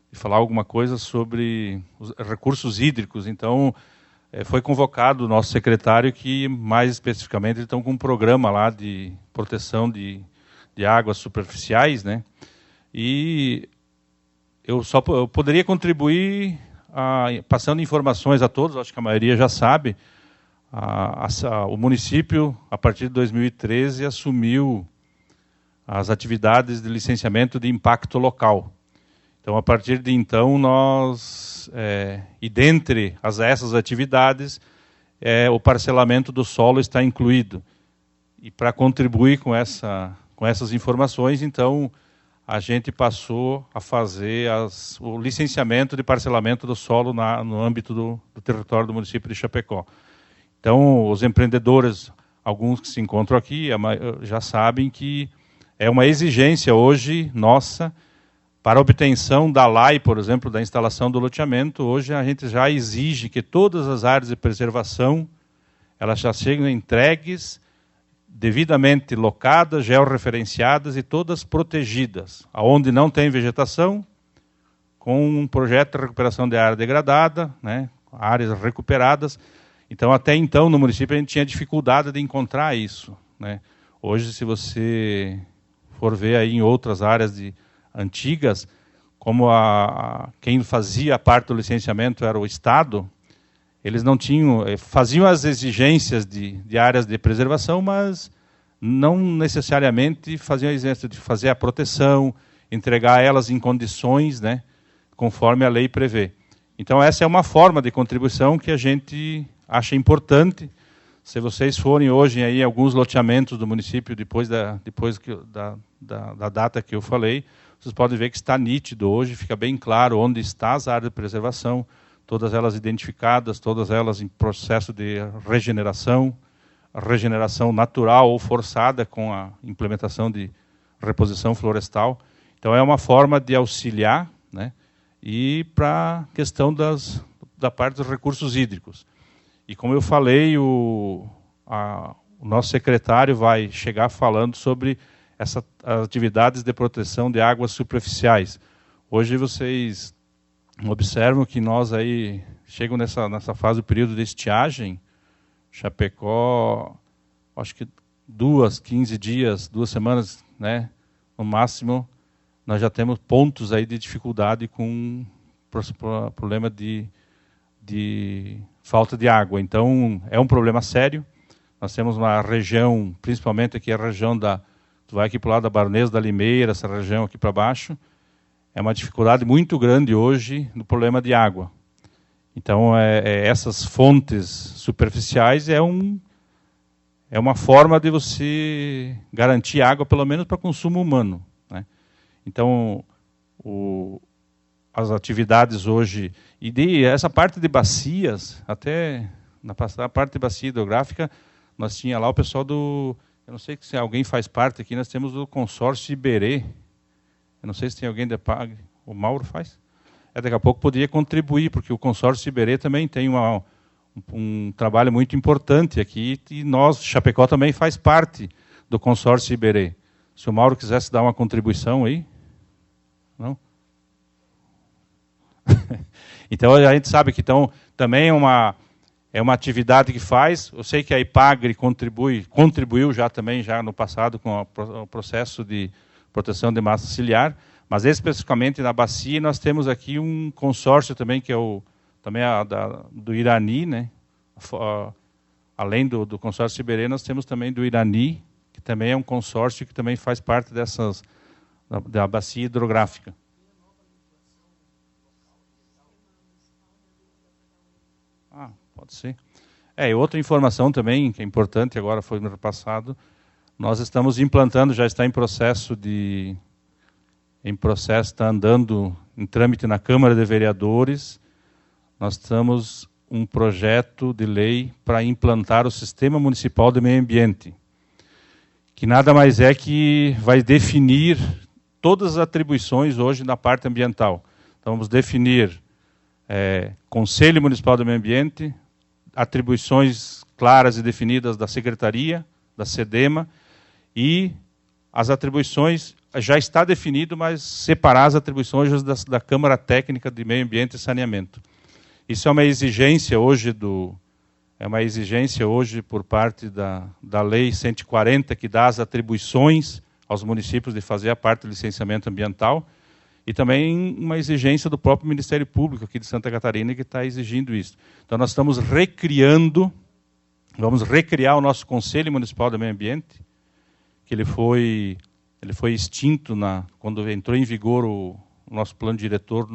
de falar alguma coisa sobre os recursos hídricos. Então, foi convocado o nosso secretário que, mais especificamente, eles estão com um programa lá de proteção de águas superficiais, né? E eu poderia contribuir passando informações a todos, acho que a maioria já sabe. O município, a partir de 2013, assumiu as atividades de licenciamento de impacto local. Então, a partir de então, nós, e dentre essas atividades, o parcelamento do solo está incluído. E para contribuir com essas informações, então, a gente passou a fazer o licenciamento de parcelamento do solo no âmbito do território do município de Chapecó. Então, os empreendedores, alguns que se encontram aqui, já sabem que é uma exigência hoje nossa para a obtenção da LAI, por exemplo, da instalação do loteamento. Hoje a gente já exige que todas as áreas de preservação elas já sejam entregues, devidamente locadas, georreferenciadas e todas protegidas. Aonde não tem vegetação, com um projeto de recuperação de área degradada, né, áreas recuperadas. Então, até então, no município, a gente tinha dificuldade de encontrar isso, né? Hoje, se você for ver aí em outras áreas antigas, como quem fazia parte do licenciamento era o Estado, eles não tinham, faziam as exigências de áreas de preservação, mas não necessariamente faziam a exigência de fazer a proteção, entregar elas em condições, né, conforme a lei prevê. Então, essa é uma forma de contribuição que a gente acha importante. Se vocês forem hoje aí em alguns loteamentos do município, depois da data que eu falei, vocês podem ver que está nítido hoje, fica bem claro onde estão as áreas de preservação, todas elas identificadas, todas elas em processo de regeneração natural ou forçada com a implementação de reposição florestal. Então, é uma forma de auxiliar, né, e para a questão da parte dos recursos hídricos. E, como eu falei, o nosso secretário vai chegar falando sobre essas atividades de proteção de águas superficiais. Hoje vocês observam que nós aí chegam nessa fase do período de estiagem. Chapecó, acho que 15 dias, 2 semanas, né, no máximo, nós já temos pontos aí de dificuldade com problema de falta de água. Então, é um problema sério. Nós temos uma região, principalmente aqui a região tu vai aqui para o lado da Baronesa da Limeira, essa região aqui para baixo, é uma dificuldade muito grande hoje no problema de água. Então, essas fontes superficiais é uma forma de você garantir água, pelo menos para consumo humano, né? Então, as atividades hoje, essa parte de bacias, até na parte de bacia hidrográfica, nós tinha lá o pessoal eu não sei se alguém faz parte aqui, nós temos o consórcio Iberê. Eu não sei se tem alguém da PAG, o Mauro faz? Daqui a pouco poderia contribuir, porque o consórcio Iberê também tem um trabalho muito importante aqui, e nós, Chapecó, também faz parte do consórcio Iberê. Se o Mauro quisesse dar uma contribuição aí. Não? Então, a gente sabe que também é uma atividade que faz. Eu sei que a IPAGRE contribuiu já no passado com o processo de proteção de massa ciliar, mas especificamente na bacia nós temos aqui um consórcio também, que é do Irani, né? Além do consórcio Iberê, nós temos também do Irani, que também é um consórcio que também faz parte da bacia hidrográfica. Pode ser. E outra informação também, que é importante, agora foi no passado, nós estamos implantando, já está em processo, está andando em trâmite na Câmara de Vereadores, nós estamos um projeto de lei para implantar o Sistema Municipal de Meio Ambiente, que nada mais é que vai definir todas as atribuições hoje na parte ambiental. Então, vamos definir Conselho Municipal do Meio Ambiente, atribuições claras e definidas da Secretaria, da SEDEMA, e as atribuições, já está definido, mas separar as atribuições da Câmara Técnica de Meio Ambiente e Saneamento. Isso é uma exigência hoje por parte da Lei 140, que dá as atribuições aos municípios de fazer a parte do licenciamento ambiental, e também uma exigência do próprio Ministério Público aqui de Santa Catarina, que está exigindo isso. Então, nós estamos vamos recriar o nosso Conselho Municipal do Meio Ambiente, que ele foi extinto quando entrou em vigor o nosso plano diretor,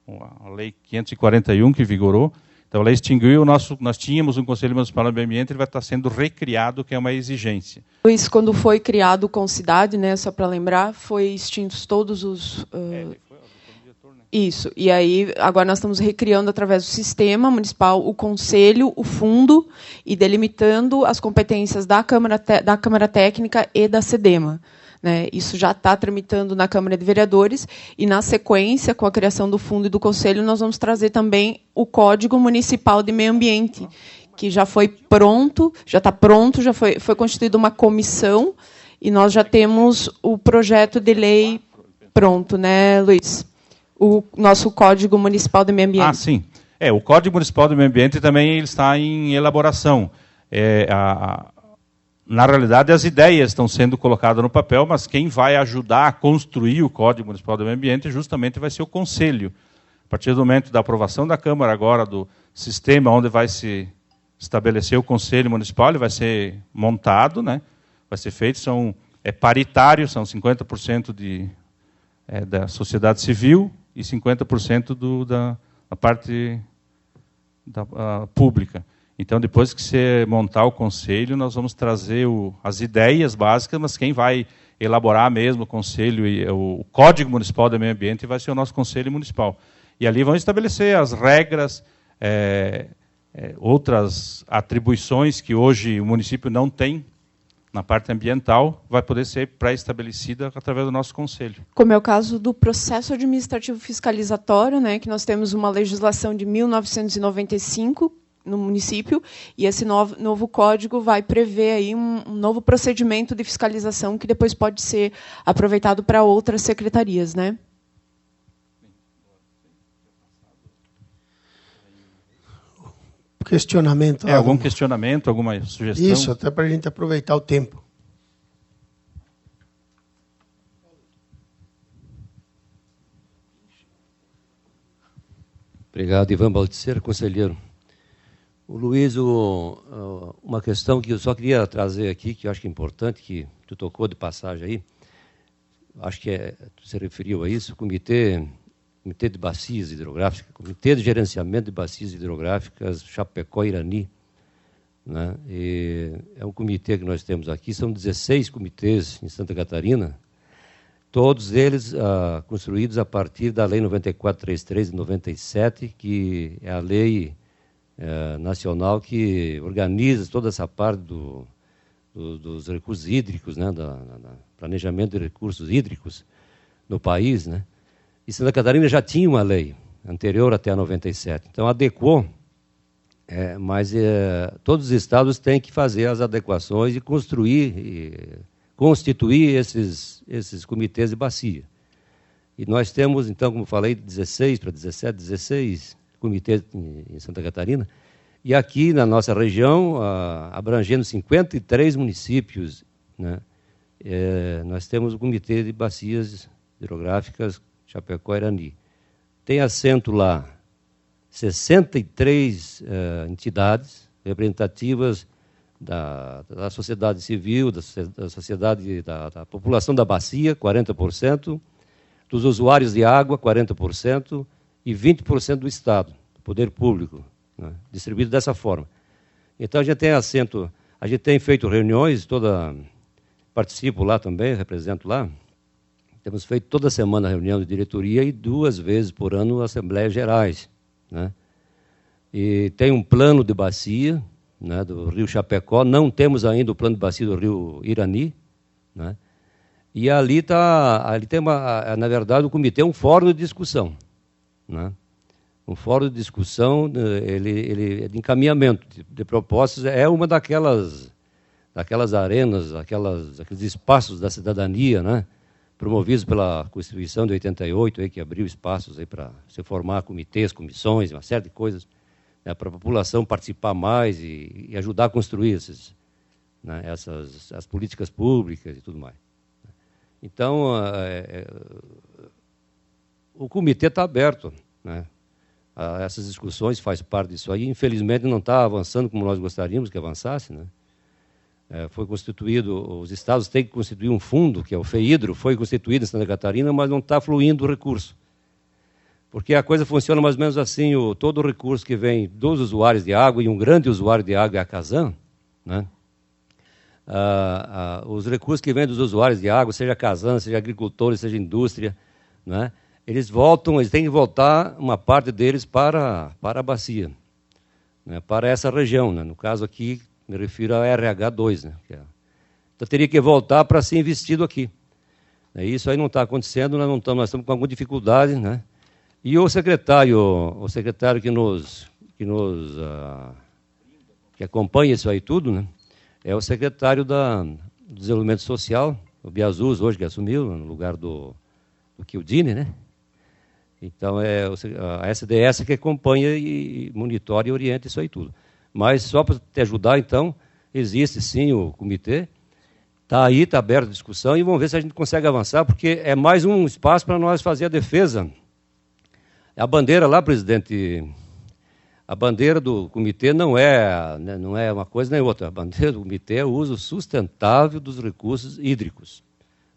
a Lei 541, que vigorou. Então, a lei extinguiu, nós tínhamos um Conselho Municipal do Meio Ambiente, ele vai estar sendo recriado, que é uma exigência. Luiz, quando foi criado o Concidade, né, só para lembrar, foi extintos todos os... Isso, e aí agora nós estamos recriando através do sistema municipal o conselho, o fundo, e delimitando as competências da Câmara Técnica e da SEDEMA. Né? Isso já está tramitando na Câmara de Vereadores, e na sequência, com a criação do fundo e do conselho, nós vamos trazer também o Código Municipal de Meio Ambiente, que já foi pronto, já está pronto, já foi constituída uma comissão, e nós já temos o projeto de lei pronto, né, Luiz? O nosso Código Municipal de Meio Ambiente. Sim. O Código Municipal do Meio Ambiente também ele está em elaboração. Na realidade, as ideias estão sendo colocadas no papel, mas quem vai ajudar a construir o Código Municipal do Meio Ambiente justamente vai ser o Conselho. A partir do momento da aprovação da Câmara, agora, do sistema onde vai se estabelecer o Conselho Municipal, ele vai ser montado, né? Vai ser feito, é paritário, são 50% da sociedade civil e 50% na parte pública. Então, depois que você montar o conselho, nós vamos trazer as ideias básicas, mas quem vai elaborar mesmo o conselho e o Código Municipal do Meio Ambiente vai ser o nosso Conselho Municipal. E ali vão estabelecer as regras, outras atribuições que hoje o município não tem na parte ambiental, vai poder ser pré-estabelecida através do nosso conselho. Como é o caso do processo administrativo fiscalizatório, né, que nós temos uma legislação de 1995 no município, e esse novo código vai prever aí um novo procedimento de fiscalização que depois pode ser aproveitado para outras secretarias, né? Questionamento. Algum questionamento, alguma sugestão? Isso, até para a gente aproveitar o tempo. Obrigado, Ivan Baldiceira, conselheiro. O Luiz, uma questão que eu só queria trazer aqui, que eu acho que é importante, que tu tocou de passagem aí, acho que tu se referiu a isso, Comitê de Bacias Hidrográficas, Comitê de Gerenciamento de Bacias Hidrográficas, Chapecó, Irani. Né? E é um comitê que nós temos aqui, são 16 comitês em Santa Catarina, todos eles construídos a partir da Lei 9433 de 97, que é a lei nacional que organiza toda essa parte dos recursos hídricos, né? do planejamento de recursos hídricos no país, né? E Santa Catarina já tinha uma lei anterior até a 97, então adequou, mas todos os estados têm que fazer as adequações e constituir esses comitês de bacia. E nós temos, então, como falei, 16 para 17, 16 comitês em Santa Catarina, e aqui na nossa região, abrangendo 53 municípios, né, nós temos o Comitê de Bacias Hidrográficas Chapecó e Irani. Tem assento lá 63 entidades representativas da sociedade civil, da sociedade, da população da bacia, 40%, dos usuários de água, 40%, e 20% do Estado, do poder público, né, distribuído dessa forma. Então, a gente tem assento, a gente tem feito reuniões, participo lá também, represento lá, temos feito toda semana reunião de diretoria e 2 vezes por ano assembleias gerais. Né? E tem um plano de bacia, né, do Rio Chapecó, não temos ainda o plano de bacia do Rio Irani, né? E ali tem na verdade, o comitê é um fórum de discussão. Né? Um fórum de discussão, ele é de encaminhamento de propostas, é uma daquelas arenas, aqueles espaços da cidadania, né? Promovidos pela Constituição de 88, aí, que abriu espaços para se formar comitês, comissões, uma série de coisas, né, para a população participar mais e ajudar a construir as políticas públicas e tudo mais. Então, o comitê está aberto, né, a essas discussões, faz parte disso aí. Infelizmente, não está avançando como nós gostaríamos que avançasse, né? Foi constituído, os estados têm que constituir um fundo, que é o FEIDRO, foi constituído em Santa Catarina, mas não está fluindo o recurso. Porque a coisa funciona mais ou menos assim, todo o recurso que vem dos usuários de água, e um grande usuário de água é a Casan, né? Os recursos que vêm dos usuários de água, seja Casan, seja agricultores, seja indústria, né? Eles têm que voltar uma parte deles para a bacia, né? Para essa região, né? No caso aqui, me refiro ao RH2, né? Então teria que voltar para ser investido aqui. Isso aí não está acontecendo, nós estamos com alguma dificuldade, né? E o secretário que acompanha isso aí tudo, né, é o secretário do Desenvolvimento Social, o Biazuz, hoje que assumiu, no lugar do Kildini, né? Então, é a SDS que acompanha e monitora e orienta isso aí tudo. Mas, só para te ajudar, então, existe sim o comitê, está aí, está aberta a discussão, e vamos ver se a gente consegue avançar, porque é mais um espaço para nós fazer a defesa. A bandeira lá, presidente, a bandeira do comitê não é uma coisa nem outra. A bandeira do comitê é o uso sustentável dos recursos hídricos.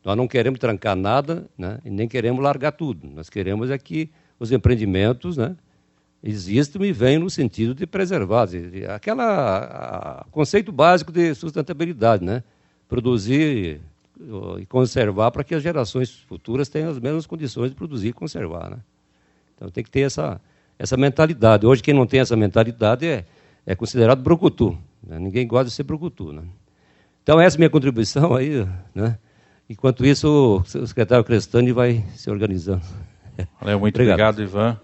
Nós não queremos trancar nada, né, e nem queremos largar tudo. Nós queremos é que os empreendimentos, né, existem e vêm no sentido de preservar, conceito básico de sustentabilidade, né? Produzir e conservar para que as gerações futuras tenham as mesmas condições de produzir e conservar, né? Então tem que ter essa mentalidade. Hoje quem não tem essa mentalidade é considerado brucutu, né? Ninguém gosta de ser brucutu, né? Então essa é a minha contribuição aí, né? Enquanto isso, o secretário Crestani vai se organizando. Valeu, muito obrigado, Ivan.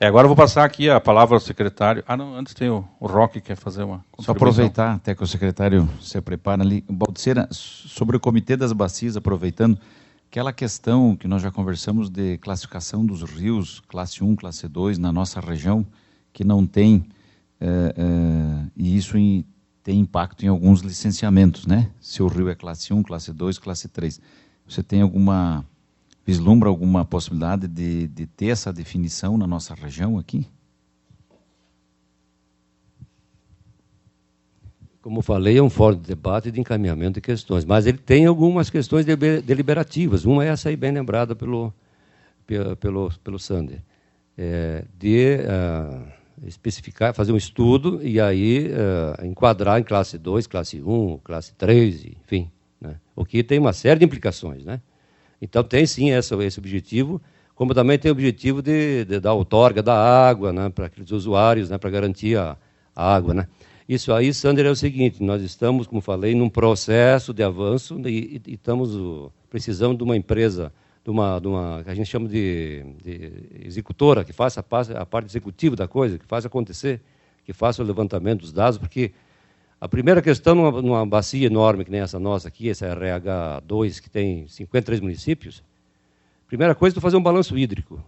Agora eu vou passar aqui a palavra ao secretário. Não, antes tem o Roque que quer fazer uma contribuição. Só aproveitar, até que o secretário se prepara ali. Baldiceira, sobre o Comitê das Bacias, aproveitando, aquela questão que nós já conversamos de classificação dos rios, classe 1, classe 2, na nossa região, que não tem, e isso tem impacto em alguns licenciamentos, né? Se o rio é classe 1, classe 2, classe 3. Você tem vislumbra alguma possibilidade de ter essa definição na nossa região aqui? Como falei, é um fórum de debate e de encaminhamento de questões, mas ele tem algumas questões deliberativas. Uma é essa aí, bem lembrada pelo Sander, especificar, fazer um estudo e aí enquadrar em classe 2, classe 1, classe 3, enfim, né? O que tem uma série de implicações, né? Então tem sim esse objetivo, como também tem o objetivo da outorga da água, né, para aqueles usuários, né, para garantir a água, né? Isso aí, Sander, é o seguinte: nós estamos, como falei, num processo de avanço e estamos precisando de uma empresa, de uma que a gente chama de executora, que faça a parte executiva da coisa, que faça acontecer, que faça o levantamento dos dados, porque a primeira questão, numa bacia enorme que nem essa nossa aqui, essa RH2, que tem 53 municípios, a primeira coisa é fazer um balanço hídrico,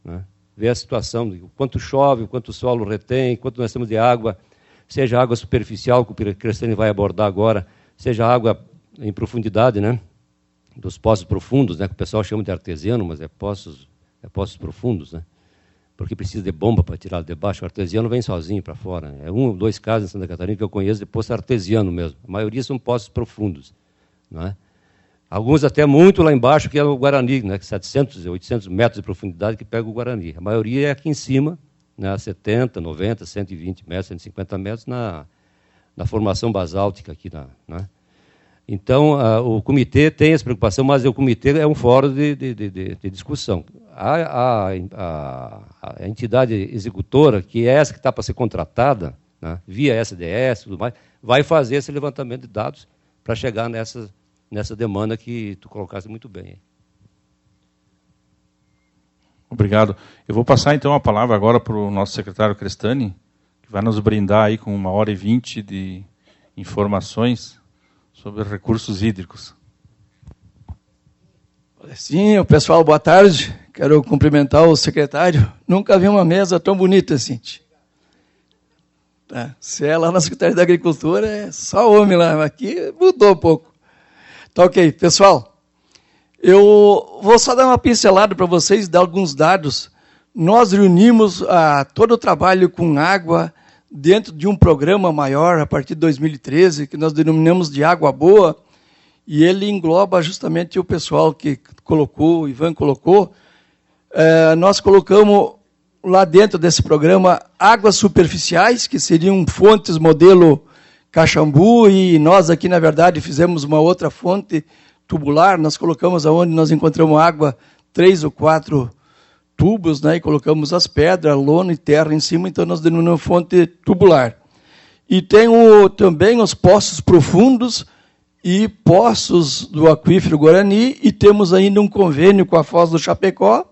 né? Ver a situação, o quanto chove, o quanto o solo retém, quanto nós temos de água, seja água superficial, que o Crestani vai abordar agora, seja água em profundidade, né? Dos poços profundos, né? Que o pessoal chama de artesiano, mas é poços profundos, né? Porque precisa de bomba para tirar de baixo. O artesiano vem sozinho para fora, né? É 1 ou 2 casos em Santa Catarina que eu conheço de poço artesiano mesmo. A maioria são poços profundos, não é? Alguns até muito lá embaixo, que é o Guarani, né? 700, 800 metros de profundidade que pega o Guarani. A maioria é aqui em cima, né? 70, 90, 120 metros, 150 metros na formação basáltica aqui, né? Então, o comitê tem essa preocupação, mas o comitê é um fórum de discussão. A entidade executora, que é essa que está para ser contratada, né, via SDS e tudo mais, vai fazer esse levantamento de dados para chegar nessa demanda que tu colocaste muito bem. Obrigado. Eu vou passar, então, a palavra agora para o nosso secretário Crestani, que vai nos brindar aí com 1h20 de informações sobre recursos hídricos. Sim, pessoal, boa tarde. Quero cumprimentar o secretário. Nunca vi uma mesa tão bonita assim. Tá. Se é lá na Secretaria da Agricultura, é só homem lá. Aqui mudou um pouco. Tá ok. Pessoal, eu vou só dar uma pincelada para vocês, dar alguns dados. Nós reunimos todo o trabalho com água dentro de um programa maior, a partir de 2013, que nós denominamos de Água Boa, e ele engloba justamente o pessoal que colocou, o Ivan colocou. Nós colocamos lá dentro desse programa águas superficiais, que seriam fontes modelo Caxambu, e nós aqui, na verdade, fizemos uma outra fonte tubular. Nós colocamos aonde nós encontramos água 3 ou 4 tubos, né, e colocamos as pedras, lona e terra em cima, então nós denominamos fonte tubular. E tem também os poços profundos e poços do aquífero Guarani, e temos ainda um convênio com a Foz do Chapecó,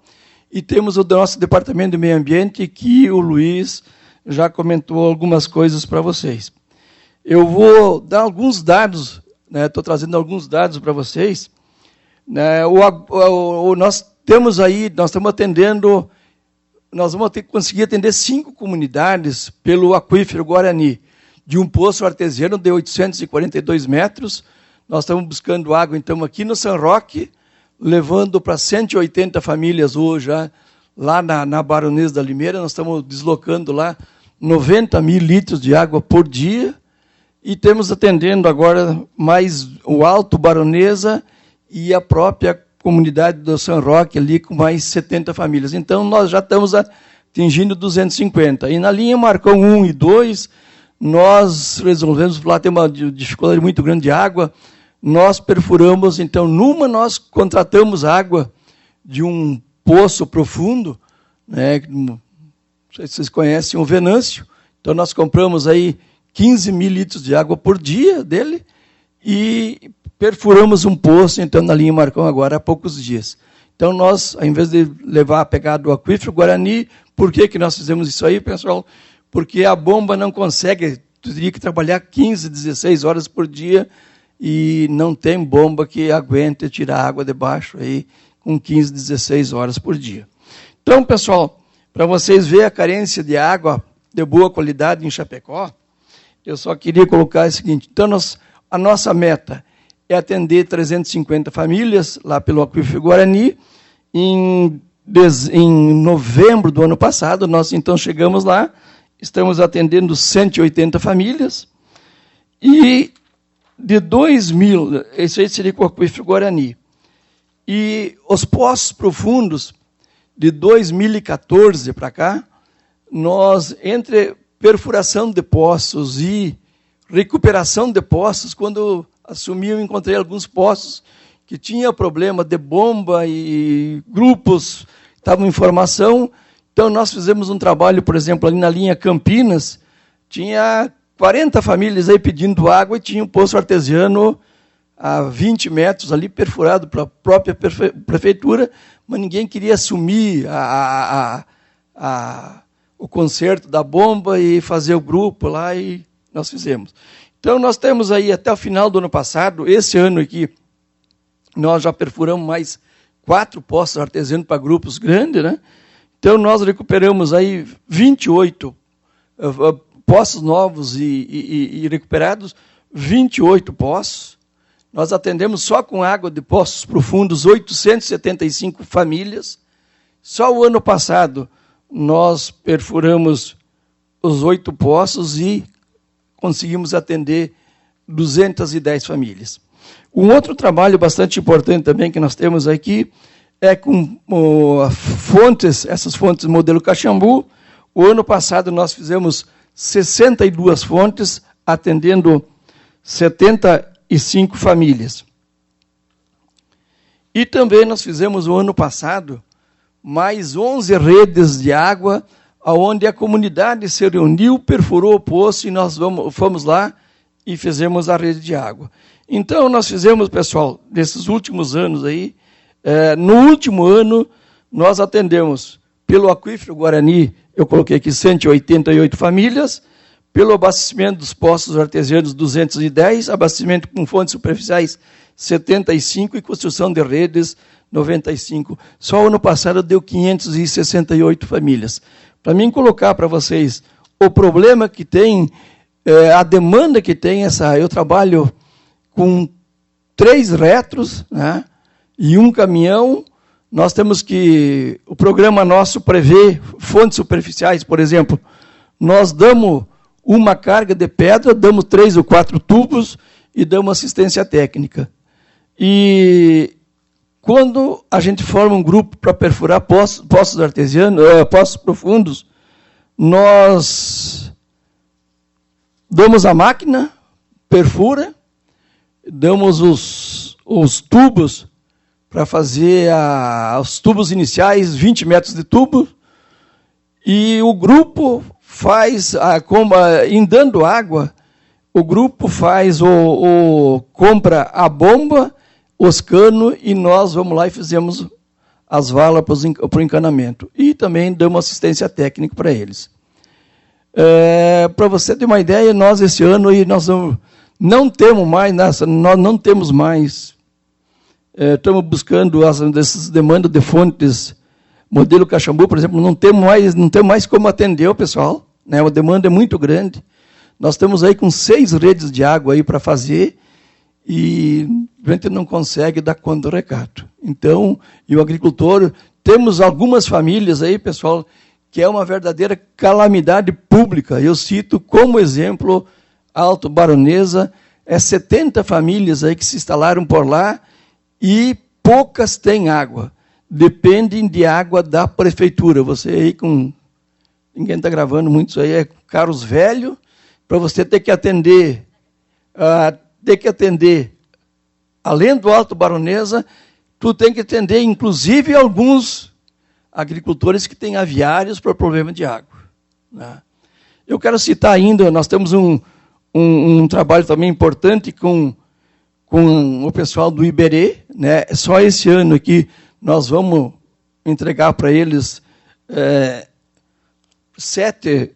e temos o nosso Departamento de Meio Ambiente, que o Luiz já comentou algumas coisas para vocês. Eu vou dar alguns dados, né, estou trazendo alguns dados para vocês. Né, nós estamos atendendo, nós vamos conseguir atender 5 comunidades pelo aquífero Guarani, de um poço artesiano de 842 metros. Nós estamos buscando água, então, aqui no São Roque, levando para 180 famílias hoje, lá na Baronesa da Limeira. Nós estamos deslocando lá 90 mil litros de água por dia, e temos atendendo agora mais o Alto Baronesa e a própria comunidade do São Roque, ali com mais 70 famílias. Então, nós já estamos atingindo 250. E na linha Marcão 1 e 2, nós resolvemos, lá tem uma dificuldade muito grande de água, nós perfuramos, então, nós contratamos água de um poço profundo, né, não sei se vocês conhecem o Venâncio, então nós compramos aí 15 mil litros de água por dia dele e perfuramos um poço, então, na linha Marcão agora há poucos dias. Então, nós, ao invés de levar a pegada do aquífero Guarani, por que nós fizemos isso aí, pessoal? Porque a bomba não consegue, tu teria que trabalhar 15, 16 horas por dia e não tem bomba que aguente tirar água de baixo aí com 15, 16 horas por dia. Então, pessoal, para vocês verem a carência de água de boa qualidade em Chapecó, eu só queria colocar o seguinte, então a nossa meta é atender 350 famílias lá pelo aquífero Guarani. Em novembro do ano passado, nós então chegamos lá, estamos atendendo 180 famílias, e de 2.000, esse aí seria com o aquífero Guarani, e os poços profundos, de 2014 para cá, nós, entre perfuração de poços e recuperação de poços, quando assumi, eu encontrei alguns poços que tinham problema de bomba e grupos estavam em formação. Então, nós fizemos um trabalho, por exemplo, ali na linha Campinas, tinha 40 famílias aí pedindo água e tinha um poço artesiano a 20 metros ali, perfurado pela própria prefeitura, mas ninguém queria assumir o conserto da bomba e fazer o grupo lá, e nós fizemos. Então, nós temos aí, até o final do ano passado, esse ano aqui, nós já perfuramos mais 4 poços artesianos para grupos grandes, né? Então, nós recuperamos aí 28 poços novos e recuperados, 28 poços. Nós atendemos só com água de poços profundos 875 famílias. Só o ano passado, nós perfuramos os 8 poços e conseguimos atender 210 famílias. Um outro trabalho bastante importante também que nós temos aqui é com fontes, essas fontes modelo Caxambu. O ano passado nós fizemos 62 fontes, atendendo 75 famílias. E também nós fizemos o ano passado mais 11 redes de água, onde a comunidade se reuniu, perfurou o poço e nós fomos lá e fizemos a rede de água. Então, nós fizemos, pessoal, nesses últimos anos aí, no último ano, nós atendemos pelo aquífero Guarani, eu coloquei aqui 188 famílias, pelo abastecimento dos poços artesianos 210, abastecimento com fontes superficiais 75 e construção de redes 95. Só o ano passado deu 568 famílias. Para mim colocar para vocês o problema que tem, a demanda que tem, eu trabalho com 3 retros, né, e um caminhão. Nós temos que, o programa nosso prevê fontes superficiais, por exemplo, nós damos uma carga de pedra, damos 3 ou 4 tubos e damos assistência técnica. E quando a gente forma um grupo para perfurar poços artesianos, poços profundos, nós damos a máquina, perfura, damos os tubos para fazer os tubos iniciais, 20 metros de tubo, e o grupo faz, em dando água, o grupo faz compra a bomba, os canos, e nós vamos lá e fizemos as valas para o encanamento. E também damos assistência técnica para eles. Para você ter uma ideia, nós esse ano aí, nós não temos mais, estamos buscando essas demandas de fontes, modelo Caxambu, por exemplo, não temos mais como atender o pessoal, né? A demanda é muito grande. Nós estamos aí com 6 redes de água aí para fazer e a gente não consegue dar conta do recado. Então, e o agricultor, temos algumas famílias aí, pessoal, que é uma verdadeira calamidade pública. Eu cito como exemplo Alto Baronesa, 70 famílias aí que se instalaram por lá e poucas têm água. Dependem de água da prefeitura. Você aí com ninguém está gravando muito isso aí, é carros velhos, para você ter que atender, além do Alto Baronesa, tu tem que atender, inclusive, alguns agricultores que têm aviários para problema de água. Né? Eu quero citar ainda, nós temos um trabalho também importante com o pessoal do Iberê, né? Só esse ano aqui nós vamos entregar para eles 7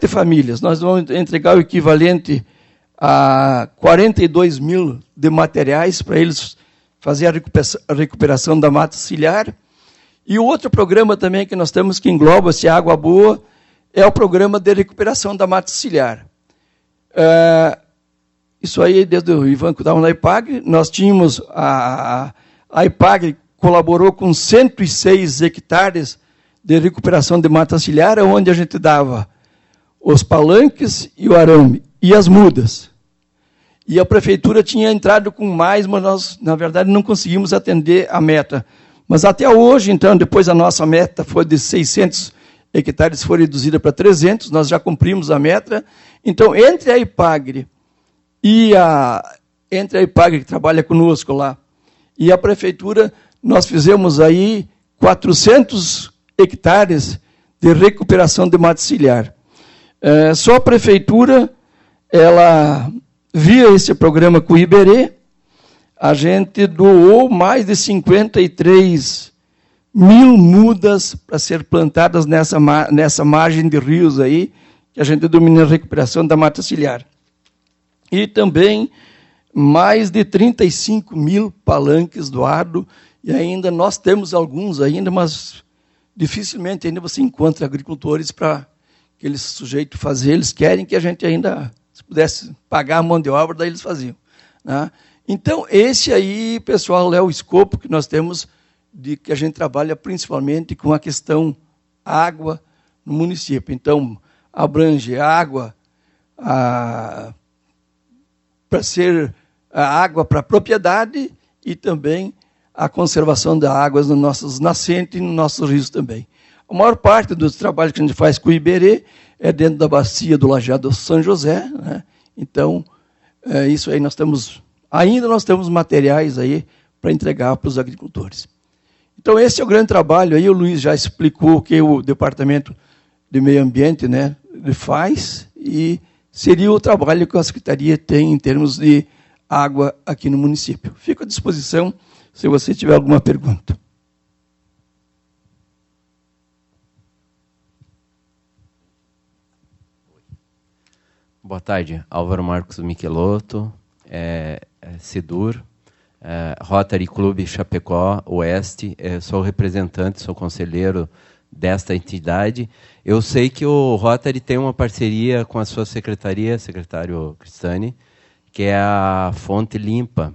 famílias. Nós vamos entregar o equivalente a 42 mil de materiais para eles fazer a recuperação da mata ciliar. E o outro programa também que nós temos que engloba-se Água Boa é o programa de recuperação da mata ciliar. Isso aí, desde o Ivan que estava na IPAGRE, nós tínhamos, a IPAGRE colaborou com 106 hectares de recuperação de mata ciliar, onde a gente dava os palanques e o arame, e as mudas. E a prefeitura tinha entrado com mais, mas nós, na verdade, não conseguimos atender a meta. Mas até hoje, então, depois a nossa meta foi de 600 hectares, foi reduzida para 300, nós já cumprimos a meta. Então, entre a IPAGRE que trabalha conosco lá, e a prefeitura, nós fizemos aí 400 hectares de recuperação de mata ciliar. Só a prefeitura, ela via esse programa com o Iberê, a gente doou mais de 53 mil mudas para ser plantadas nessa margem de rios aí, que a gente domina a recuperação da mata ciliar. E também mais de 35 mil palanques doados, e ainda nós temos alguns ainda, mas dificilmente ainda você encontra agricultores para aquele sujeito fazer. Eles querem que a gente ainda, se pudesse pagar a mão de obra, daí eles faziam. Né? Então, esse aí, pessoal, é o escopo que nós temos de que a gente trabalha principalmente com a questão água no município. Então, abrange água para ser a água para a propriedade e também a conservação da água nas nossas nascentes e nos nossos rios também. A maior parte dos trabalhos que a gente faz com o Iberê é dentro da bacia do Lajeado São José. Né? Então, isso aí nós temos materiais aí para entregar para os agricultores. Então, esse é o grande trabalho. Aí o Luiz já explicou o que o Departamento de Meio Ambiente, né, faz, e seria o trabalho que a Secretaria tem em termos de água aqui no município. Fico à disposição se você tiver alguma pergunta. Boa tarde, Álvaro Marcos Michelotto, Sidur, Rotary Clube Chapecó Oeste, sou representante, sou conselheiro desta entidade. Eu sei que o Rotary tem uma parceria com a sua secretaria, secretário Cristani, que é a Fonte Limpa,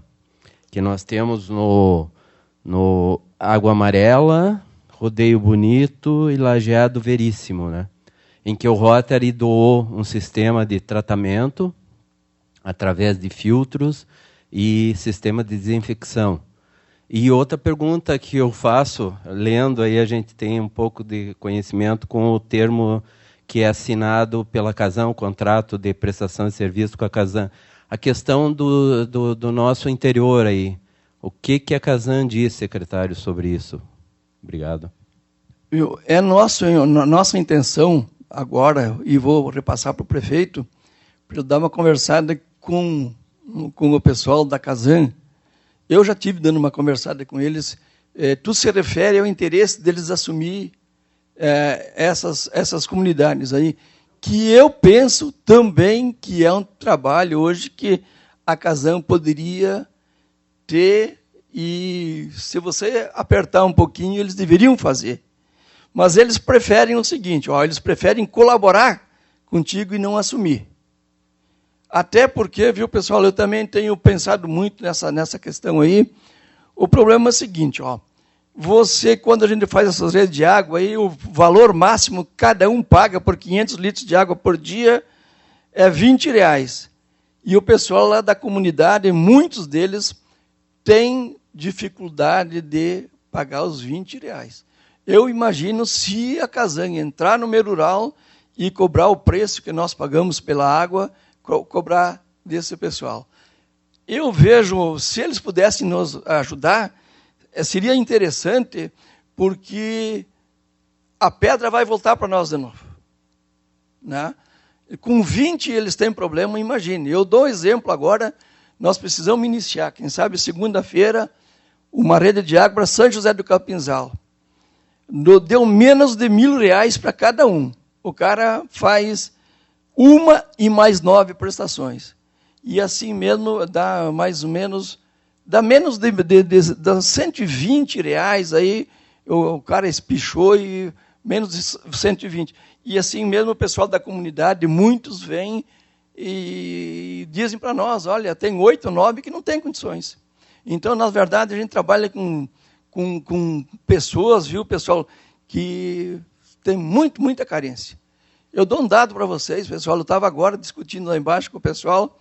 que nós temos no Água Amarela, Rodeio Bonito e Lajeado Veríssimo, né? Em que o Rotary doou um sistema de tratamento através de filtros e sistema de desinfecção. E outra pergunta que eu faço, lendo aí a gente tem um pouco de conhecimento com o termo que é assinado pela Casan, o contrato de prestação de serviço com a Casan. A questão do nosso interior aí, o que a Casan diz, secretário, sobre isso? Obrigado. Nossa intenção agora, e vou repassar para o prefeito, para ele dar uma conversada com o pessoal da Casan. Eu já tive dando uma conversada com eles. Tudo se refere ao interesse deles assumir essas comunidades aí, que eu penso também que é um trabalho hoje que a Casan poderia ter, e se você apertar um pouquinho, eles deveriam fazer. Mas eles preferem o seguinte, eles preferem colaborar contigo e não assumir. Até porque, viu, pessoal, eu também tenho pensado muito nessa questão aí. O problema é o seguinte, você, quando a gente faz essas redes de água, aí, o valor máximo que cada um paga por 500 litros de água por dia é R$20. E o pessoal lá da comunidade, muitos deles, têm dificuldade de pagar os R$20. Eu imagino se a Casan entrar no meio rural e cobrar o preço que nós pagamos pela água, cobrar desse pessoal. Eu vejo, se eles pudessem nos ajudar, seria interessante, porque a pedra vai voltar para nós de novo. Né? Com 20 eles têm problema, imagine. Eu dou um exemplo agora, nós precisamos iniciar, quem sabe segunda-feira, uma rede de água para São José do Capinzal. Deu menos de R$1.000 para cada um. O cara faz 1 e mais 9 prestações. E assim mesmo dá mais ou menos, dá menos de R$120 aí, o cara espichou e menos de 120. E assim mesmo o pessoal da comunidade, muitos vêm e dizem para nós, olha, tem 8 ou 9 que não tem condições. Então, na verdade, a gente trabalha com pessoas, viu, pessoal, que tem muita carência. Eu dou um dado para vocês, pessoal, eu estava agora discutindo lá embaixo com o pessoal,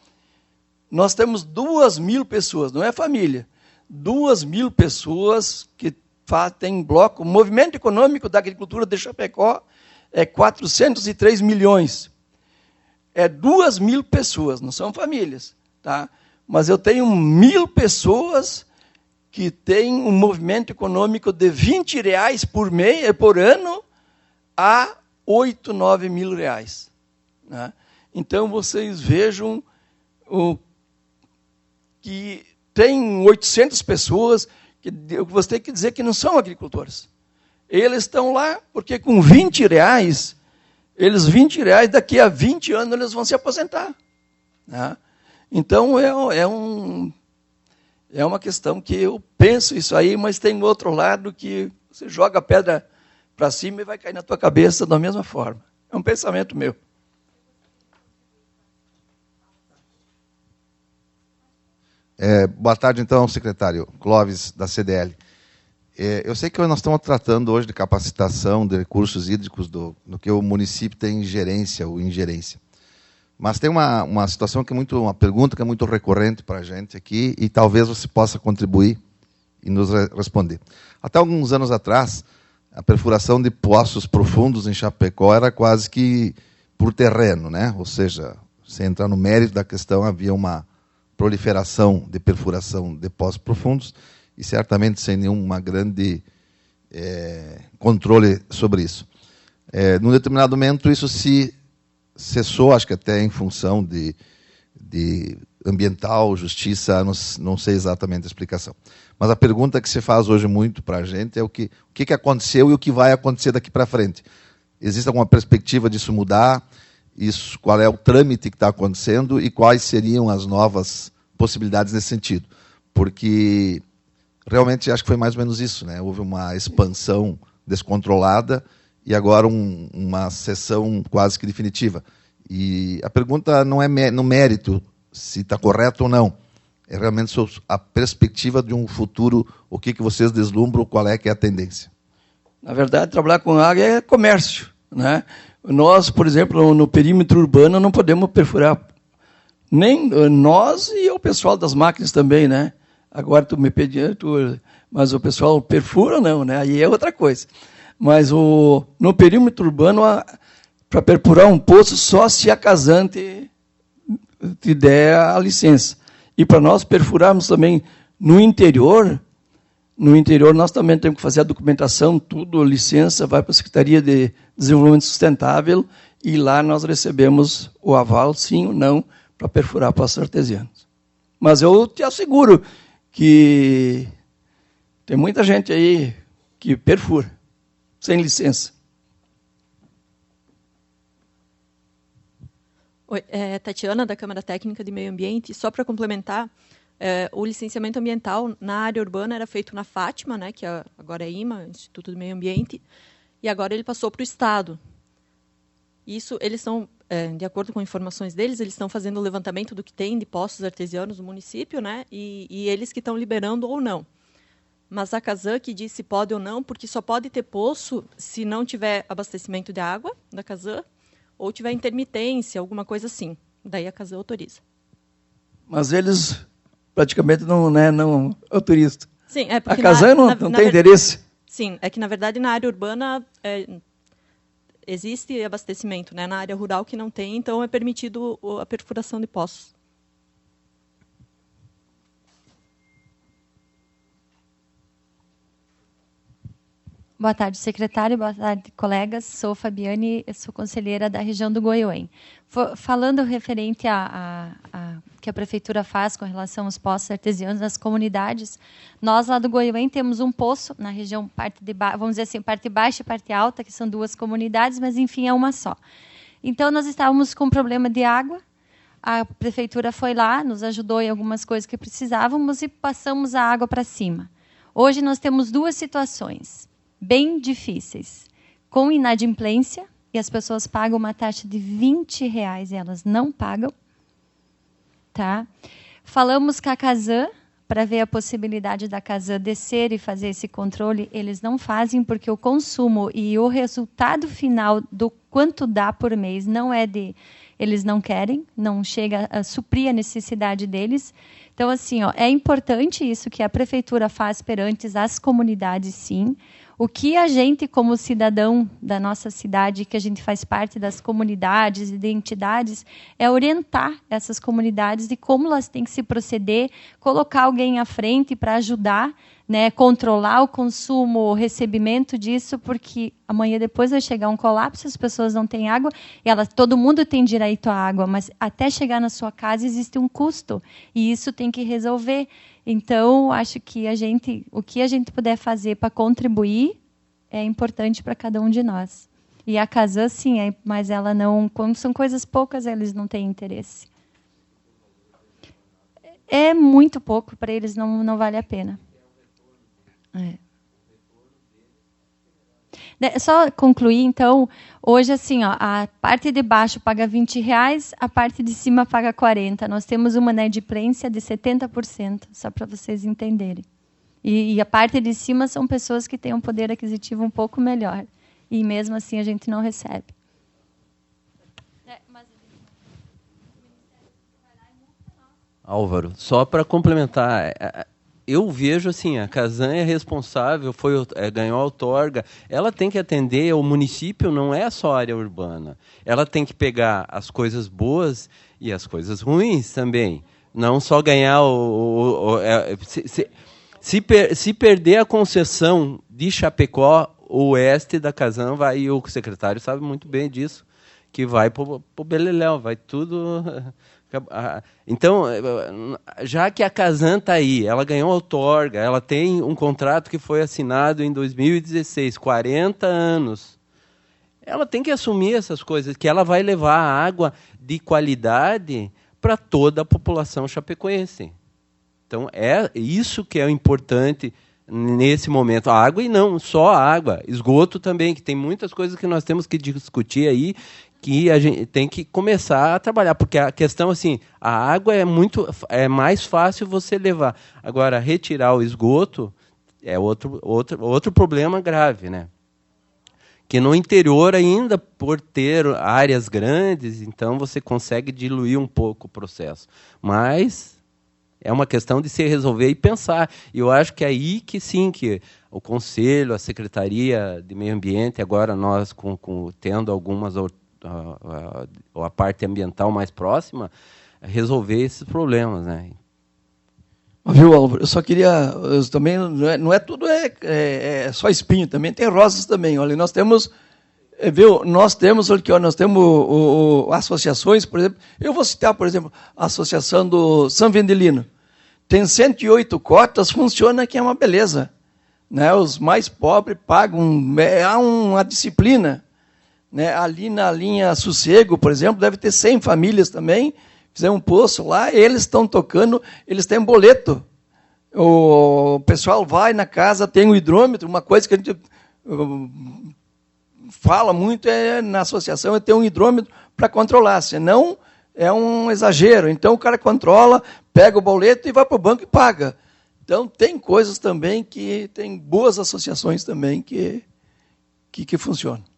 nós temos 2.000 pessoas, não é família, 2.000 pessoas que têm bloco. O movimento econômico da agricultura de Chapecó é 403 milhões. É 2.000 pessoas, não são famílias, tá? Mas eu tenho 1.000 pessoas que têm um movimento econômico de R$20 por ano a 8, 9 mil reais. Né? Então, vocês vejam que tem 800 pessoas que você tem que dizer que não são agricultores. Eles estão lá porque com R$20, daqui a 20 anos eles vão se aposentar. Né? Então, é uma questão que eu penso isso aí, mas tem outro lado que você joga a pedra para cima e vai cair na tua cabeça da mesma forma. É um pensamento meu. Boa tarde, então, secretário Clóvis, da CDL. Eu sei que nós estamos tratando hoje de capacitação de recursos hídricos no que o município tem gerência ou ingerência. Mas tem uma situação uma pergunta que é muito recorrente para a gente aqui e talvez você possa contribuir e nos responder. Até alguns anos atrás, a perfuração de poços profundos em Chapecó era quase que por terreno, né? Ou seja, sem entrar no mérito da questão, havia uma proliferação de perfuração de poços profundos e certamente sem nenhuma grande controle sobre isso. Num determinado momento, isso se cessou, acho que até em função de ambiental, justiça, não sei exatamente a explicação. Mas a pergunta que se faz hoje muito para a gente é o que aconteceu e o que vai acontecer daqui para frente. Existe alguma perspectiva disso mudar? Qual é o trâmite que está acontecendo e quais seriam as novas possibilidades nesse sentido? Porque realmente acho que foi mais ou menos isso, né? Houve uma expansão descontrolada e agora uma sessão quase que definitiva. E a pergunta não é no mérito se está correto ou não, é realmente a perspectiva de um futuro, o que vocês deslumbram, qual é que é a tendência. Na verdade, trabalhar com água é comércio. Né? Nós, por exemplo, no perímetro urbano, não podemos perfurar, nem nós e o pessoal das máquinas também. Né? Agora tu me pediu, mas o pessoal perfura ou não, né? Aí é outra coisa. Mas no perímetro urbano, para perfurar um poço, só se a Casan te der a licença. E para nós perfurarmos também no interior nós também temos que fazer a documentação, tudo, licença, vai para a Secretaria de Desenvolvimento Sustentável e lá nós recebemos o aval, sim ou não, para perfurar poços artesianos. Mas eu te asseguro que tem muita gente aí que perfura, sem licença. Oi, Tatiana, da Câmara Técnica de Meio Ambiente. Só para complementar, o licenciamento ambiental na área urbana era feito na Fátima, né, que agora é IMA, Instituto do Meio Ambiente, e agora ele passou para o Estado. Isso, eles estão, de acordo com informações deles, eles estão fazendo o levantamento do que tem de poços artesianos no município, né, e eles que estão liberando ou não. Mas a Casan que diz se pode ou não, porque só pode ter poço se não tiver abastecimento de água da Casan, ou tiver intermitência, alguma coisa assim. Daí a Casan autoriza. Mas eles praticamente não autorizam. Sim, porque a Casan não tem endereço. Sim, é que, na verdade, na área urbana existe abastecimento, né? Na área rural que não tem, então é permitido a perfuração de poços. Boa tarde, secretário. Boa tarde, colegas. Sou Fabiane, sou conselheira da região do Goiôem. Falando referente a que a prefeitura faz com relação aos poços artesianos nas comunidades, nós lá do Goiôem temos um poço na região, vamos dizer assim, parte baixa e parte alta, que são 2 comunidades, mas enfim é uma só. Então nós estávamos com problema de água, a prefeitura foi lá, nos ajudou em algumas coisas que precisávamos e passamos a água para cima. Hoje nós temos 2 situações bem difíceis, com inadimplência, e as pessoas pagam uma taxa de R$20 e elas não pagam. Tá? Falamos com a Casan para ver a possibilidade da Casan descer e fazer esse controle. Eles não fazem porque o consumo e o resultado final do quanto dá por mês não é de... Eles não querem, não chega a suprir a necessidade deles. Então, assim, é importante isso que a prefeitura faz perante as comunidades, sim. O que a gente, como cidadão da nossa cidade, que a gente faz parte das comunidades e de entidades, é orientar essas comunidades de como elas têm que se proceder, colocar alguém à frente para ajudar, né, controlar o consumo, o recebimento disso, porque amanhã depois vai chegar um colapso, as pessoas não têm água, e todo mundo tem direito à água, mas até chegar na sua casa existe um custo, e isso tem que resolver. Então, acho que o que a gente puder fazer para contribuir é importante para cada um de nós. E a Casan, sim, mas ela não, quando são coisas poucas, eles não têm interesse. É muito pouco, para eles não vale a pena. Só concluir, então, hoje, assim, a parte de baixo paga R$20, a parte de cima paga 40%. Nós temos uma inadimplência de 70%, só para vocês entenderem. E a parte de cima são pessoas que têm um poder aquisitivo um pouco melhor. E mesmo assim a gente não recebe. Álvaro, só para complementar, eu vejo assim, a Casan é responsável, ganhou a outorga, ela tem que atender, o município não é só área urbana, ela tem que pegar as coisas boas e as coisas ruins também, não só ganhar se perder a concessão de Chapecó, o oeste da Casan vai, e o secretário sabe muito bem disso, que vai para o Beleléu, vai tudo... Então, já que a Casan está aí, ela ganhou a outorga, ela tem um contrato que foi assinado em 2016, 40 anos, ela tem que assumir essas coisas, que ela vai levar a água de qualidade para toda a população chapecoense. Então, é isso que é importante nesse momento. A água e não só a água, esgoto também, que tem muitas coisas que nós temos que discutir aí, que a gente tem que começar a trabalhar, porque a questão, assim, a água é mais fácil você levar. Agora, retirar o esgoto é outro problema grave, né? Que no interior ainda, por ter áreas grandes, então você consegue diluir um pouco o processo. Mas é uma questão de se resolver e pensar. E eu acho que é aí que sim, que o Conselho, a Secretaria de Meio Ambiente, agora nós tendo algumas a parte ambiental mais próxima, resolver esses problemas, né? Viu, Álvaro? Eu só queria, também não é tudo só espinho, também tem rosas também. Olha, nós temos, viu? Nós temos associações, por exemplo. Eu vou citar, por exemplo, a associação do São Vendelino. Tem 108 cotas, funciona que é uma beleza, né? Os mais pobres pagam, há uma disciplina. Né, ali na linha Sossego, por exemplo, deve ter 100 famílias também, fizeram um poço lá, eles estão tocando, eles têm boleto. O pessoal vai na casa, tem um hidrômetro, uma coisa que a gente fala muito na associação é ter um hidrômetro para controlar, senão é um exagero. Então o cara controla, pega o boleto e vai para o banco e paga. Então tem coisas também que tem boas associações também que funcionam.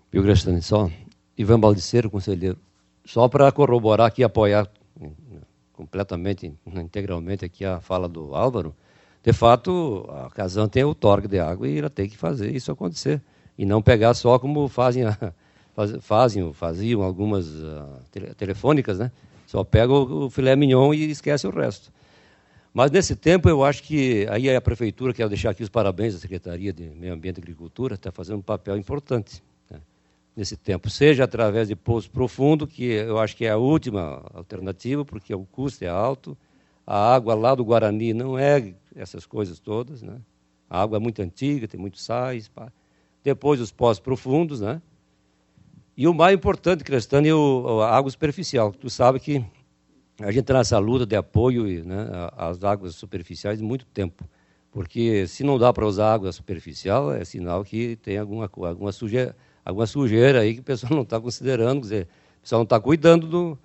Rio Grande do Sul, Ivan Baldiceiro, conselheiro. Só para corroborar aqui, apoiar completamente, integralmente aqui a fala do Álvaro, de fato, a Casan tem outorga de água e ela tem que fazer isso acontecer. E não pegar só como faziam algumas telefônicas, né? Só pega o filé mignon e esquece o resto. Mas, nesse tempo, eu acho que aí a Prefeitura, quero deixar aqui os parabéns à Secretaria de Meio Ambiente e Agricultura, está fazendo um papel importante, né, nesse tempo, seja através de poço profundo, que eu acho que é a última alternativa, porque o custo é alto, a água lá do Guarani não é essas coisas todas, né? A água é muito antiga, tem muitos sais. Depois os poços profundos, né? E o mais importante, Crestani, é a água superficial. Tu sabe que a gente está nessa luta de apoio, né, às águas superficiais há muito tempo. Porque se não dá para usar água superficial, é sinal que tem alguma sujeira aí que o pessoal não está considerando, quer dizer, o pessoal não está cuidando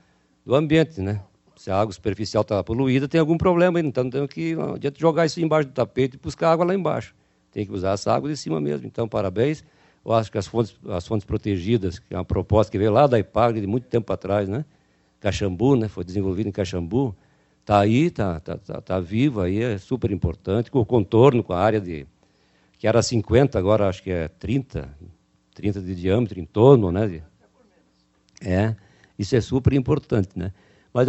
do ambiente, né? Se a água superficial está poluída, tem algum problema aí, então não adianta jogar isso embaixo do tapete e buscar água lá embaixo. Tem que usar essa água de cima mesmo. Então, parabéns. Eu acho que as fontes protegidas, que é uma proposta que veio lá da IPAGRE de muito tempo atrás, né? Caxambu, né? Foi desenvolvido em Caxambu, está aí, está viva, aí é super importante, com o contorno, com a área que era 50, agora acho que é 30 de diâmetro em torno, né? Isso é super importante, né? Mas,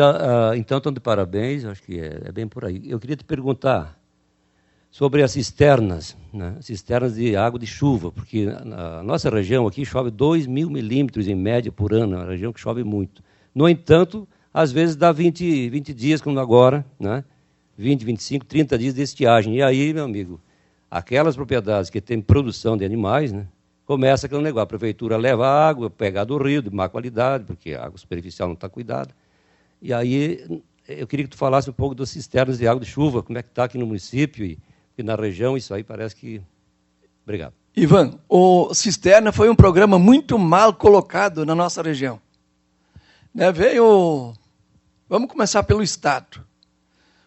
então, estão de parabéns, acho que é bem por aí. Eu queria te perguntar sobre as cisternas, né? Cisternas de água de chuva, porque na nossa região aqui chove 2.000 milímetros em média por ano, é uma região que chove muito. No entanto, às vezes dá 20 dias, como agora, né? 20, 25, 30 dias de estiagem. E aí, meu amigo, aquelas propriedades que têm produção de animais, né? Começa aquele negócio, a prefeitura leva a água, pega do rio, de má qualidade, porque a água superficial não está cuidada. E aí, eu queria que tu falasse um pouco das cisternas de água de chuva, como é que está aqui no município e na região, isso aí parece que... Obrigado. Ivan, o cisterna foi um programa muito mal colocado na nossa região. Né, vamos começar pelo Estado.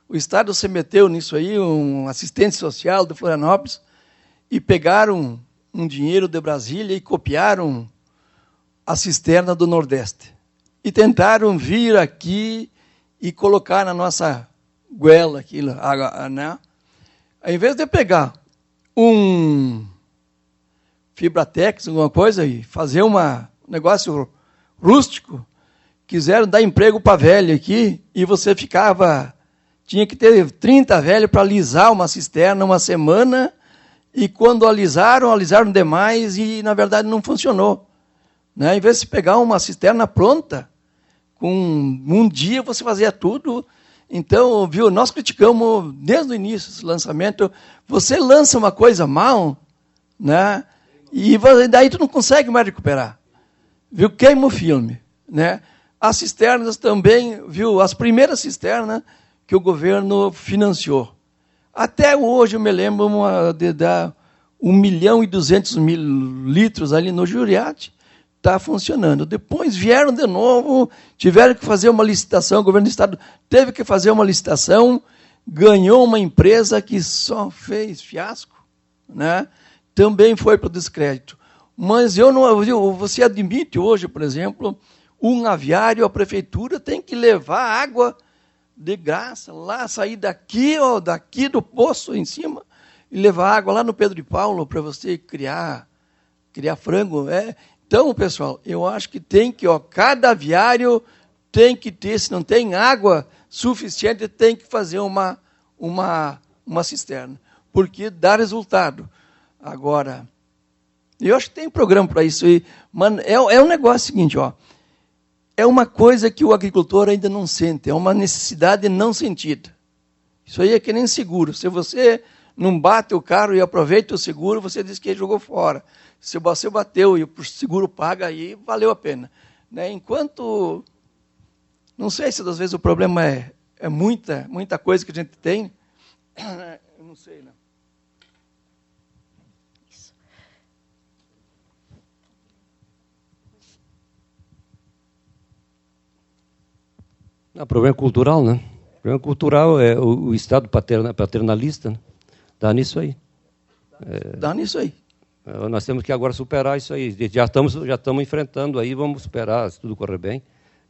O Estado se meteu nisso aí, um assistente social de Florianópolis, e pegaram um dinheiro de Brasília e copiaram a cisterna do Nordeste. E tentaram vir aqui e colocar na nossa goela aquilo, né? Ao invés de pegar um Fibratex, alguma coisa, e fazer um negócio rústico, quiseram dar emprego para velho aqui, e você tinha que ter 30 velhos para alisar uma cisterna uma semana, e quando alisaram demais, e na verdade não funcionou. Né? Ao invés de pegar uma cisterna pronta, com um dia você fazia tudo. Então, viu, nós criticamos desde o início esse lançamento. Você lança uma coisa mal, né? E daí tu não consegue mais recuperar. Viu? Queima o filme. Né? As cisternas também, viu? As primeiras cisternas que o governo financiou. Até hoje eu me lembro de dar 1.200.000 litros ali no Juriate. Está funcionando. Depois vieram de novo, tiveram que fazer uma licitação, o governo do Estado teve que fazer uma licitação, ganhou uma empresa que só fez fiasco, né? Também foi para o descrédito. Mas você admite hoje, por exemplo, um aviário, a prefeitura tem que levar água de graça, lá, sair daqui do poço em cima, e levar água lá no Pedro de Paulo para você criar frango, Então, pessoal, eu acho que cada aviário tem que ter, se não tem água suficiente, tem que fazer uma cisterna, porque dá resultado. Agora, eu acho que tem programa para isso aí, mas é um negócio seguinte, é uma coisa que o agricultor ainda não sente, é uma necessidade não sentida. Isso aí é que nem seguro. Se você não bate o carro e aproveita o seguro, você diz que ele jogou fora. Se você bateu e o seguro paga, aí valeu a pena. Né? Enquanto... Não sei se às vezes o problema é muita coisa que a gente tem. Eu não sei, não. O problema cultural, né? O problema cultural é o Estado paternalista, né? Dá nisso aí. Dá nisso aí. Nós temos que agora superar isso aí. Já estamos enfrentando aí, vamos superar, se tudo correr bem,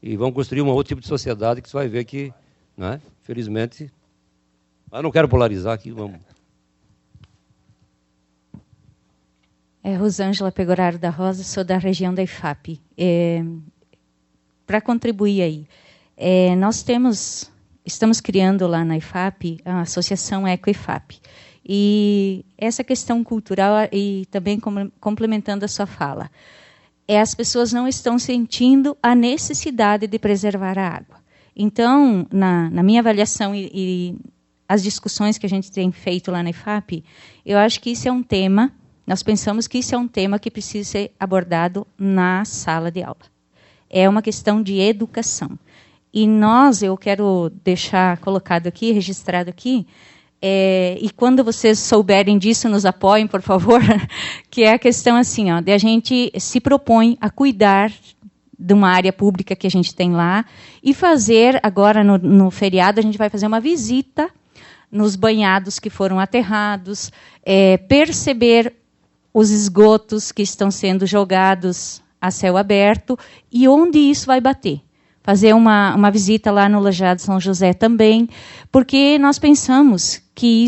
e vamos construir um outro tipo de sociedade que você vai ver que, né, felizmente... Eu não quero polarizar aqui, vamos. Rosângela Pegoraro da Rosa, sou da região da IFAP. Para contribuir aí, nós estamos criando lá na IFAP a Associação Eco-IFAP. E essa questão cultural, e também complementando a sua fala, as pessoas não estão sentindo a necessidade de preservar a água. Então, na minha avaliação e as discussões que a gente tem feito lá na IFAP, eu acho que isso é um tema, nós pensamos que isso é um tema que precisa ser abordado na sala de aula. É uma questão de educação. E eu quero deixar colocado aqui, registrado aqui, e quando vocês souberem disso, nos apoiem, por favor, que é a questão assim, de a gente se propõe a cuidar de uma área pública que a gente tem lá e fazer, agora no feriado, a gente vai fazer uma visita nos banhados que foram aterrados, perceber os esgotos que estão sendo jogados a céu aberto e onde isso vai bater. Fazer uma visita lá no Lajeado São José também, porque nós pensamos que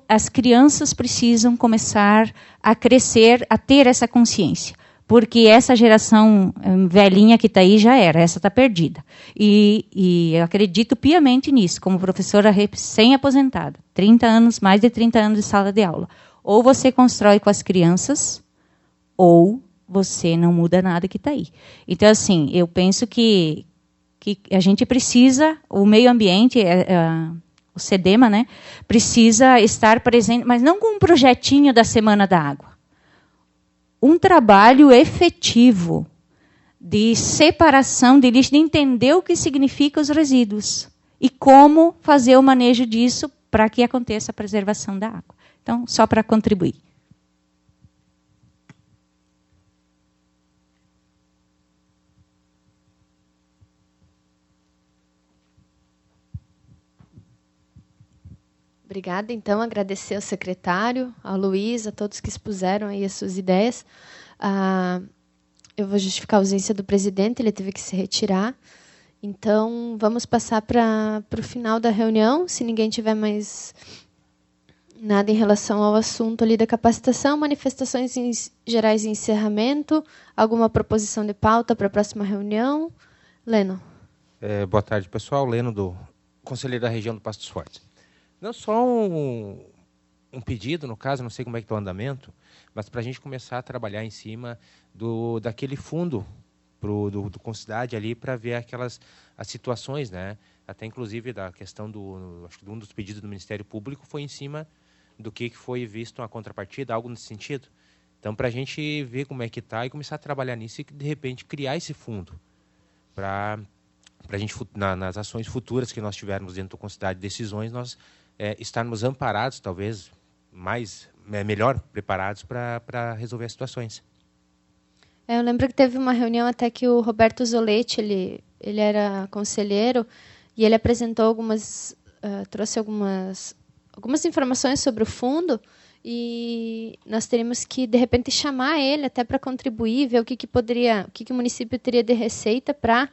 as crianças precisam começar a crescer, a ter essa consciência. Porque essa geração velhinha que está aí já era, essa está perdida. E eu acredito piamente nisso, como professora recém-aposentada, mais de 30 anos de sala de aula. Ou você constrói com as crianças, ou você não muda nada que está aí. Então, assim, eu penso que a gente precisa, o meio ambiente, o SEDEMA, né, precisa estar presente, mas não com um projetinho da Semana da Água. Um trabalho efetivo de separação de lixo, de entender o que significa os resíduos e como fazer o manejo disso para que aconteça a preservação da água. Então, só para contribuir. Obrigada, então, agradecer ao secretário, ao Luiz, a todos que expuseram aí as suas ideias. Eu vou justificar a ausência do presidente, ele teve que se retirar. Então, vamos passar para o final da reunião, se ninguém tiver mais nada em relação ao assunto ali da capacitação, manifestações gerais e encerramento, alguma proposição de pauta para a próxima reunião. Leno. Boa tarde, pessoal. Leno, conselheiro da região do Passo dos Fortes. Não só um pedido, no caso, não sei como é que está o andamento, mas para a gente começar a trabalhar em cima daquele fundo do Concidade ali para ver as situações, né? Até inclusive da questão acho que um dos pedidos do Ministério Público foi em cima do que foi visto a contrapartida, algo nesse sentido. Então, para a gente ver como é que está e começar a trabalhar nisso e, de repente, criar esse fundo para a gente, nas ações futuras que nós tivermos dentro do Concidade, decisões, nós estarmos amparados, talvez melhor preparados para resolver as situações. Eu lembro que teve uma reunião até que o Roberto Zoletti, ele era conselheiro, e ele apresentou trouxe algumas informações sobre o fundo, e nós teríamos que, de repente, chamar ele até para contribuir, ver o que o município teria de receita para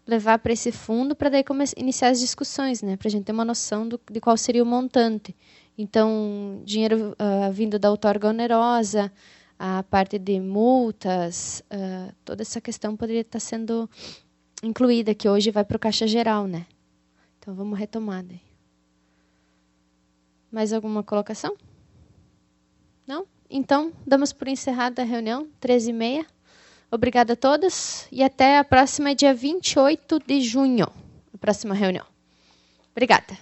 levar para esse fundo, para daí iniciar as discussões, né, para a gente ter uma noção de qual seria o montante. Então, dinheiro vindo da outorga onerosa, a parte de multas, toda essa questão poderia estar sendo incluída, que hoje vai para o Caixa Geral, né? Então, vamos retomar daí. Mais alguma colocação? Não? Então, damos por encerrada a reunião, 13h30. Obrigada a todos e até a próxima, dia 28 de junho, a próxima reunião. Obrigada.